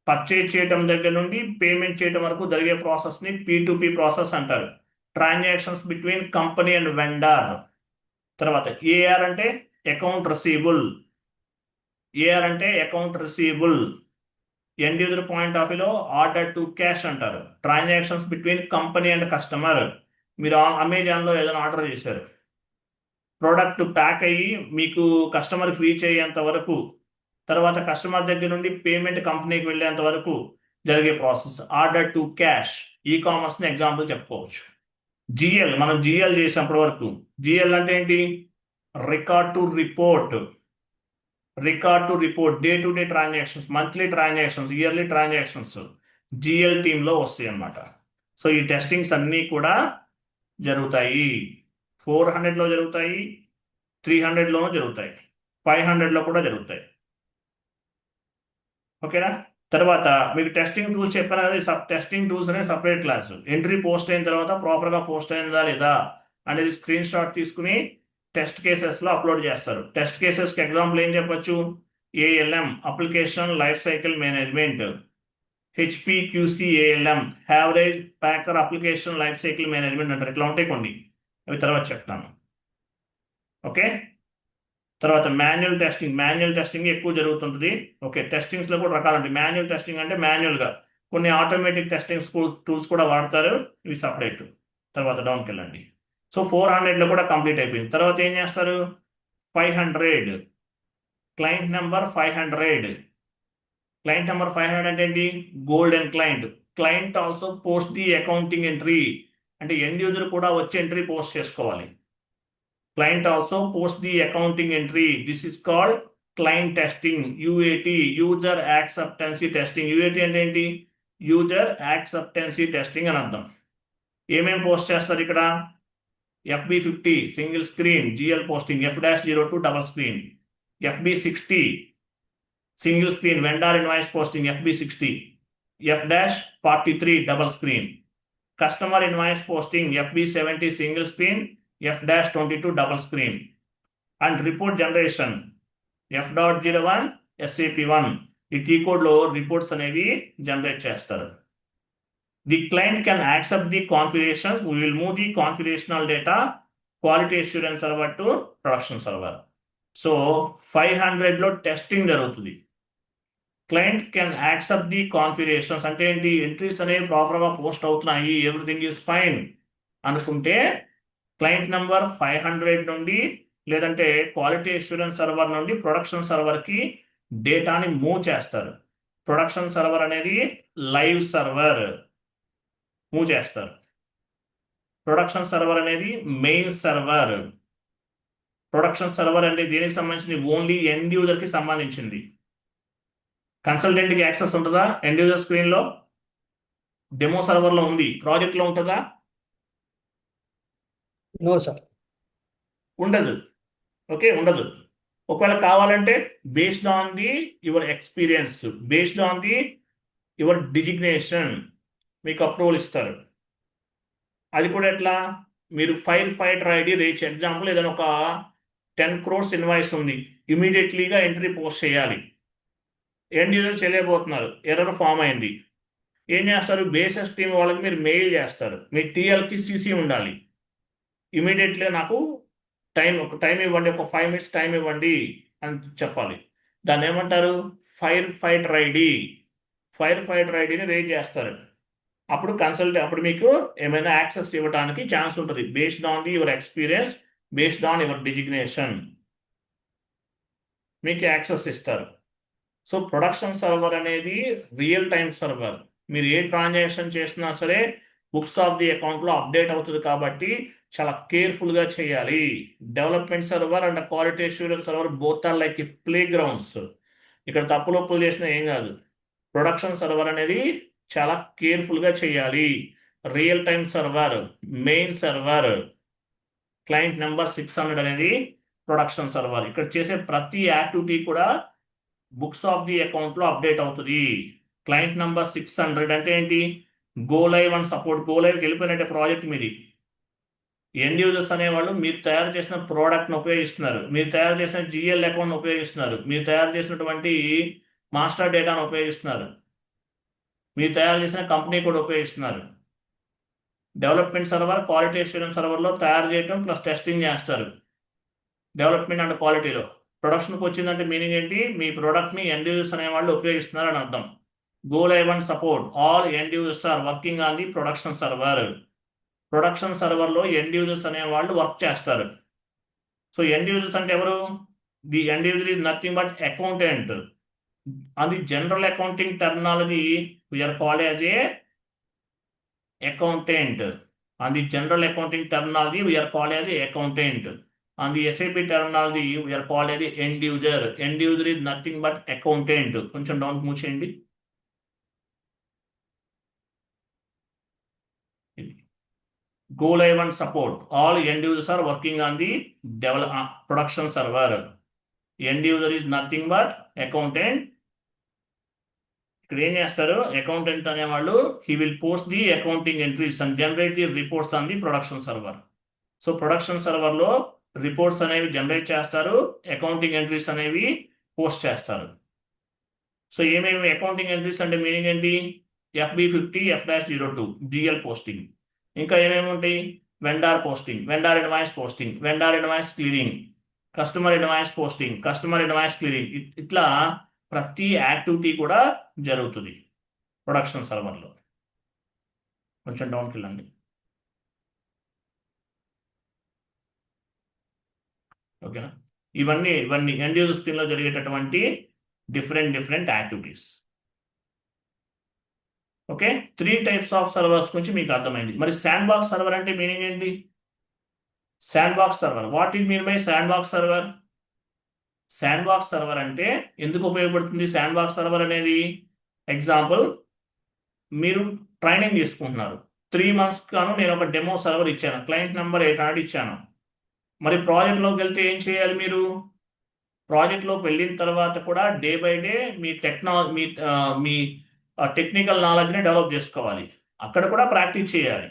పర్చేజ్ చేయటం దగ్గర నుండి పేమెంట్ చేయటం వరకు జరిగే ప్రాసెస్ని P2P ప్రాసెస్ అంటారు. Transactions between company and vendor. తర్వాత ఏఆర్ అంటే అకౌంట్ రిసీవబుల్. ఏఆర్ అంటే account receivable. End user point of వ్యూలో ఆర్డర్ టు క్యాష్ అంటారు. Transactions between company and customer. మీరు అమెజాన్లో ఏదైనా ఆర్డర్ చేశారు, ప్రోడక్ట్ ప్యాక్ అయ్యి మీకు కస్టమర్కి రీచ్ అయ్యేంత వరకు, తర్వాత కస్టమర్ దగ్గర నుండి పేమెంట్ కంపెనీకి వెళ్ళేంత వరకు జరిగే ప్రాసెస్ ఆర్డర్ టు క్యాష్. ఈ కామర్స్ని ఎగ్జాంపుల్ చెప్పుకోవచ్చు. జిఎల్, మనం జిఎల్ చేసినప్పటి వరకు, జిఎల్ అంటే ఏంటి, record to report. Record to report, day to day transactions, monthly transactions, yearly transactions GL టీంలో వస్తాయి అన్నమాట. సో ఈ టెస్టింగ్స్ అన్నీ కూడా జరుగుతాయి. 400లో జరుగుతాయి, 300లోనూ జరుగుతాయి, 500లో కూడా జరుగుతాయి. ఓకేనా. తర్వాత మీకు టెస్టింగ్ టూల్స్ చెప్పాను కదా, టెస్టింగ్ టూల్స్ అనేది సపరేట్ క్లాస్. ఎంట్రీ పోస్ట్ అయిన తర్వాత ప్రాపర్గా పోస్ట్ అయిందా లేదా అనేది స్క్రీన్ షాట్ తీసుకుని టెస్ట్ కేసెస్లో అప్లోడ్ చేస్తారు. టెస్ట్ కేసెస్కి ఎగ్జాంపుల్ ఏం చెప్పొచ్చు, ALM application life cycle management, HPQC-ALM average packer application life cycle management అంటారు. ఇట్లా ఉంటాయి కొన్ని, అవి తర్వాత చెప్తాను. ఓకే. తర్వాత మాన్యువల్ టెస్టింగ్ ఎక్కువ జరుగుతుంటుంది. ఓకే. టెస్టింగ్స్లో కూడా రకాలు ఉంటాయి. మాన్యువల్ టెస్టింగ్ అంటే మాన్యువల్గా, కొన్ని ఆటోమేటిక్ టెస్టింగ్ టూల్స్ కూడా వాడతారు, ఇవి సపరేట్. తర్వాత డౌన్కి వెళ్ళండి. సో 400లో కూడా కంప్లీట్ అయిపోయింది. తర్వాత ఏం చేస్తారు, 500, క్లయింట్ నెంబర్ 500. క్లయింట్ నెంబర్ 500 అంటే ఏంటి, golden client. Client also post the accounting entry, అంటే ఎండ్ యూజర్ కూడా వచ్చి ఎంట్రీ పోస్ట్ చేసుకోవాలి. Client also post the accounting entry. This is called client testing. UAT user acceptancy testing. UAT అంటే ఏంటి, user acceptancy testing అని అర్థం. ఏమేమి post చేస్తారు ఇక్కడ, FB50 single screen GL posting, F-02 double screen, FB60 single screen vendor invoice posting, FB60, F-43 double screen, customer invoice posting, FB70 single screen, F-22 double screen. And report generation, F.01 SAP1. ఈ T కోడ్లో reports అనేవి generate చేస్తారు. The client can accept the configurations. We will move the configurational data quality assurance server to production server. So 500లో testing జరుగుతుంది. Client can accept the configurations, అంటే ఏంటి, entries అనేవి ప్రాపర్గా పోస్ట్ అవుతున్నాయి, ఎవ్రీథింగ్ ఈజ్ ఫైన్ అనుకుంటే client number 500 నుండి లేదంటే క్వాలిటీ అష్యూరెన్స్ సర్వర్ నుండి ప్రొడక్షన్ సర్వర్కి డేటాని మూవ్ చేస్తారు. ప్రొడక్షన్ సర్వర్ అనేది లైవ్ సర్వర్ మూవ్ చేస్తారు. ప్రొడక్షన్ సర్వర్ అనేది మెయిన్ సర్వర్. ప్రొడక్షన్ సర్వర్ అంటే దేనికి సంబంధించింది, ఓన్లీ ఎండ్ యూజర్కి సంబంధించింది. కన్సల్టెంట్కి యాక్సెస్ ఉంటుందా ఎండ్ యూజర్ స్క్రీన్లో? డెమో సర్వర్లో ఉంది, ప్రాజెక్ట్లో ఉంటుందా? No sir. ఉండదు. ఓకే, ఉండదు. ఒకవేళ కావాలంటే based on the your experience, based on the your designation మీకు అప్రూవల్ ఇస్తారు. అది కూడా ఎట్లా, మీరు fire fighter ID reach, example ఏదైనా ఒక 10 crores ఇన్వాయిస్ ఉంది, ఇమీడియట్లీగా ఎంట్రీ పోస్ట్ చేయాలి. ఎండ్ యూజర్ చేయలేకపోతున్నారు, ఎర్రర్ ఫామ్ అయింది. ఏం చేస్తారు, బేసెస్ టీమ్ వాళ్ళకి మీరు మెయిల్ చేస్తారు, మీ టీఎల్కి సీసీ ఉండాలి. ఇమీడియట్లీ నాకు ఒక టైం ఇవ్వండి, ఒక 5 minutes టైం ఇవ్వండి అని చెప్పాలి. దాన్ని ఏమంటారు, fire fighter ID. Fire fighter ఐడిని రేజ్ చేస్తారు. అప్పుడు మీకు ఏమైనా యాక్సెస్ ఇవ్వడానికి ఛాన్స్ ఉంటుంది, based on the your experience, based on your designation మీకు యాక్సెస్ ఇస్తారు. సో ప్రొడక్షన్ సర్వర్ అనేది రియల్ టైం సర్వర్. మీరు ఏ ట్రాన్సాక్షన్ చేసినా సరే బుక్స్ ఆఫ్ ది అకౌంట్లో అప్డేట్ అవుతుంది కాబట్టి చాలా కేర్ఫుల్గా చేయాలి. Development server and quality assurance server both are like play grounds. ఇక్కడ తప్పులు చేసినా ఏం కాదు. ప్రొడక్షన్ సర్వర్ అనేది చాలా కేర్ఫుల్గా చేయాలి. Real time server, main server, client number 600 అనేది ప్రొడక్షన్ సర్వర్. ఇక్కడ చేసే ప్రతి యాక్టివిటీ కూడా బుక్స్ ఆఫ్ ది అకౌంట్లో అప్డేట్ అవుతుంది. క్లయింట్ నెంబర్ 600 అంటే ఏంటి, go live and support. Go లైవ్కి వెళ్ళిపోయినట్టే ప్రాజెక్ట్ మీది. ఎండ్ యూజర్స్ అనేవాళ్ళు మీరు తయారు చేసిన ప్రోడక్ట్ను ఉపయోగిస్తున్నారు, మీరు తయారు చేసిన జిఎల్ అకౌంట్ను ఉపయోగిస్తున్నారు, మీరు తయారు చేసినటువంటి మాస్టర్ డేటాను ఉపయోగిస్తున్నారు, మీరు తయారు చేసిన కంపెనీ కూడా ఉపయోగిస్తున్నారు. డెవలప్మెంట్ సర్వర్ క్వాలిటీ అష్యూరెన్స్ సర్వర్లో తయారు చేయడం ప్లస్ టెస్టింగ్ చేస్తారు డెవలప్మెంట్ అండ్ క్వాలిటీలో. ప్రొడక్షన్కి వచ్చిందంటే మీనింగ్ ఏంటి, మీ ప్రోడక్ట్ని ఎండ్ యూజర్స్ అనేవాళ్ళు ఉపయోగిస్తున్నారు అని అర్థం. Go live and support, all end users are working on the production server. Production సర్వర్లో ఎండ్ యూజర్స్ అనేవాళ్ళు వర్క్ చేస్తారు. సో ఎండ్ యూజర్స్ అంటే ఎవరు, the end user is nothing but accountant. On the general accounting terminology we are called as a accountant. On the general accounting terminology, we are called as a accountant. On the SAP terminology, we are called as a end user. End user is nothing but accountant. కొంచెం down move చేయండి. Go live and support. All end users are working on the production server. End user is nothing but accountant. ఇక్కడ ఏం చేస్తారు, accountant అనేవాళ్ళు he will post the accounting entries and generate the reports on the production server. So production సర్వర్లో reports అనేవి generate చేస్తారు, accounting entries అనేవి post చేస్తారు. So ఏమేమి అకౌంటింగ్ ఎంట్రీస్ అంటే మీనింగ్ ఏంటి, FB50 F-02 GL పోస్టింగ్. ఇంకా ఏమేమి ఉంటాయి, vendor posting, vendor invoice posting, vendor invoice clearing, customer invoice posting, customer invoice clearing. ఇట్లా ప్రతి యాక్టివిటీ కూడా జరుగుతుంది ప్రొడక్షన్ సర్వర్లో. కొంచెం డౌన్కి వెళ్ళండి. ఓకేనా, ఇవన్నీ ఎండ్ యూజర్ స్క్రీన్లో జరిగేటటువంటి different activities. Okay, 3 types of servers గురించి మీకు అర్థమైంది. మరి శాండ్ బాక్స్ సర్వర్ అంటే మీనింగ్ ఏంటి, sand box server, what is mean by sand box server? Sand box server అంటే ఎందుకు ఉపయోగపడుతుంది శాండ్ బాక్స్ సర్వర్ అనేది? ఎగ్జాంపుల్, మీరు ట్రైనింగ్ తీసుకుంటున్నారు, 3 months గాను నేను ఒక డెమో సర్వర్ ఇచ్చాను, క్లయింట్ నెంబర్ 800 ఇచ్చాను. మరి ప్రాజెక్ట్లోకి వెళ్తే ఏం చేయాలి, మీరు ప్రాజెక్ట్లోకి వెళ్ళిన తర్వాత కూడా day by day me technical నాలెడ్జ్ని డెవలప్ చేసుకోవాలి, అక్కడ కూడా ప్రాక్టీస్ చేయాలి.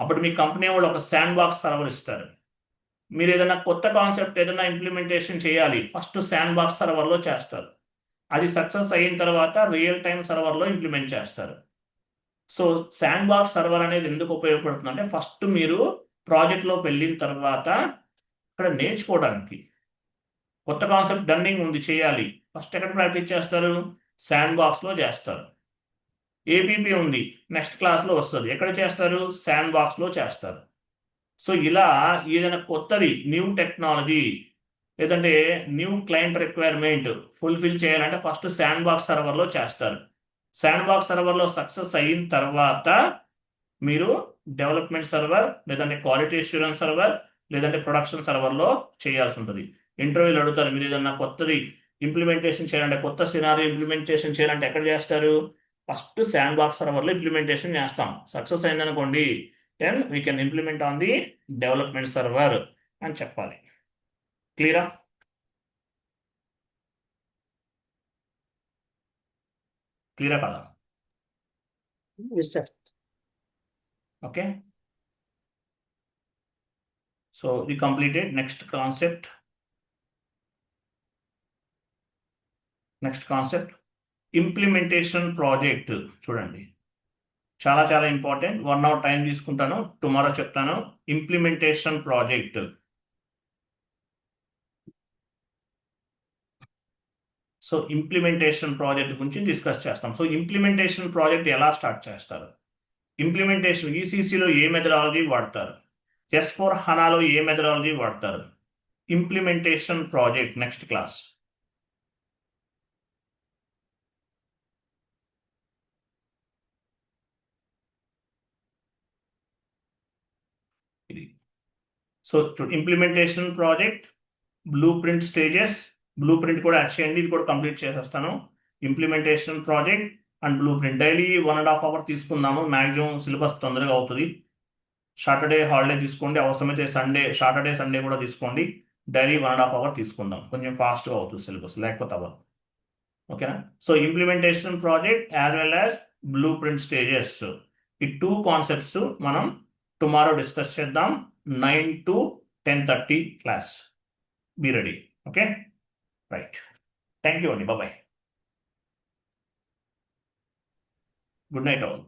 అప్పుడు మీ కంపెనీ వాళ్ళు ఒక శాండ్ బాక్స్ సర్వర్ ఇస్తారు. మీరు ఏదైనా కొత్త కాన్సెప్ట్ ఏదైనా ఇంప్లిమెంటేషన్ చేయాలి, ఫస్ట్ శాండ్ బాక్స్ సర్వర్లో చేస్తారు, అది సక్సెస్ అయిన తర్వాత రియల్ టైం సర్వర్లో ఇంప్లిమెంట్ చేస్తారు. సో శాండ్ బాక్స్ సర్వర్ అనేది ఎందుకు ఉపయోగపడుతుంది అంటే, ఫస్ట్ మీరు ప్రాజెక్ట్లోకి వెళ్ళిన తర్వాత ఇక్కడ నేర్చుకోవడానికి కొత్త కాన్సెప్ట్ రన్నింగ్ ఉంది చేయాలి. ఫస్ట్ ఎక్కడ ప్రాక్టీస్ చేస్తారు? శాండ్ బాక్స్లో చేస్తారు. ఏబీపీ ఉంది, నెక్స్ట్ క్లాస్లో వస్తుంది. ఎక్కడ చేస్తారు? శాండ్ బాక్స్లో చేస్తారు. సో ఇలా ఏదైనా కొత్తది న్యూ టెక్నాలజీ లేదంటే న్యూ క్లయింట్ రిక్వైర్మెంట్ ఫుల్ఫిల్ చేయాలంటే ఫస్ట్ శాండ్ బాక్స్ సర్వర్లో చేస్తారు. శాండ్ బాక్స్ సర్వర్లో సక్సెస్ అయిన తర్వాత మీరు డెవలప్మెంట్ సర్వర్ లేదంటే క్వాలిటీ అష్యూరెన్స్ సర్వర్ లేదంటే ప్రొడక్షన్ సర్వర్లో చేయాల్సి ఉంటుంది. ఇంటర్వ్యూలు అడుగుతారు, మీరు ఏదన్నా కొత్తది ఇంప్లిమెంటేషన్ చేయాలంటే కొత్త సినారీ ఇంప్లిమెంటేషన్ చేయాలంటే ఎక్కడ చేస్తారు? ఫస్ట్ శాండ్ బాక్స్ సర్వర్లో ఇంప్లిమెంటేషన్ చేస్తాం. సక్సెస్ అయిందనుకోండి, then we can implement on the development server అని చెప్పాలి. క్లియరా? క్లియరా కదా? Yes sir. Okay. So we completed next concept. Implementation project చూడండి, చాలా చాలా ఇంపార్టెంట్. 1 hour టైం తీసుకుంటాను, టుమారో చెప్తాను. Implementation project. So implementation project గురించి డిస్కస్ చేస్తాం. సో ఇంప్లిమెంటేషన్ ప్రాజెక్ట్ ఎలా స్టార్ట్ చేస్తారు? ఇంప్లిమెంటేషన్ ఈసీసీలో ఏ మెథడాలజీ వాడతారు? S4 హనాలో ఏ మెథడాలజీ వాడతారు? Implementation project next class. So implementation project blue print stages. Blue print కూడా యాడ్ చేయండి, ఇది కూడా కంప్లీట్ చేసేస్తాను. Implementation project and blue print daily 1.5 hours తీసుకుందాము. మ్యాక్సిమం సిలబస్ తొందరగా అవుతుంది. సాటర్డే హాలిడే తీసుకోండి, అవసరమైతే సాటర్డే సండే కూడా తీసుకోండి. డైలీ 1.5 hours తీసుకుందాం, కొంచెం ఫాస్ట్గా అవుతుంది సిలబస్, లేకపోతే అవ్వదు. ఓకేనా? So implementation project as well as blue print stages, ఈ 2 కాన్సెప్ట్స్ మనం టుమారో డిస్కస్ చేద్దాం. 9 to 10:30 class. Be ready. Okay, right. Thank you అండి, బాయ్. Good night all.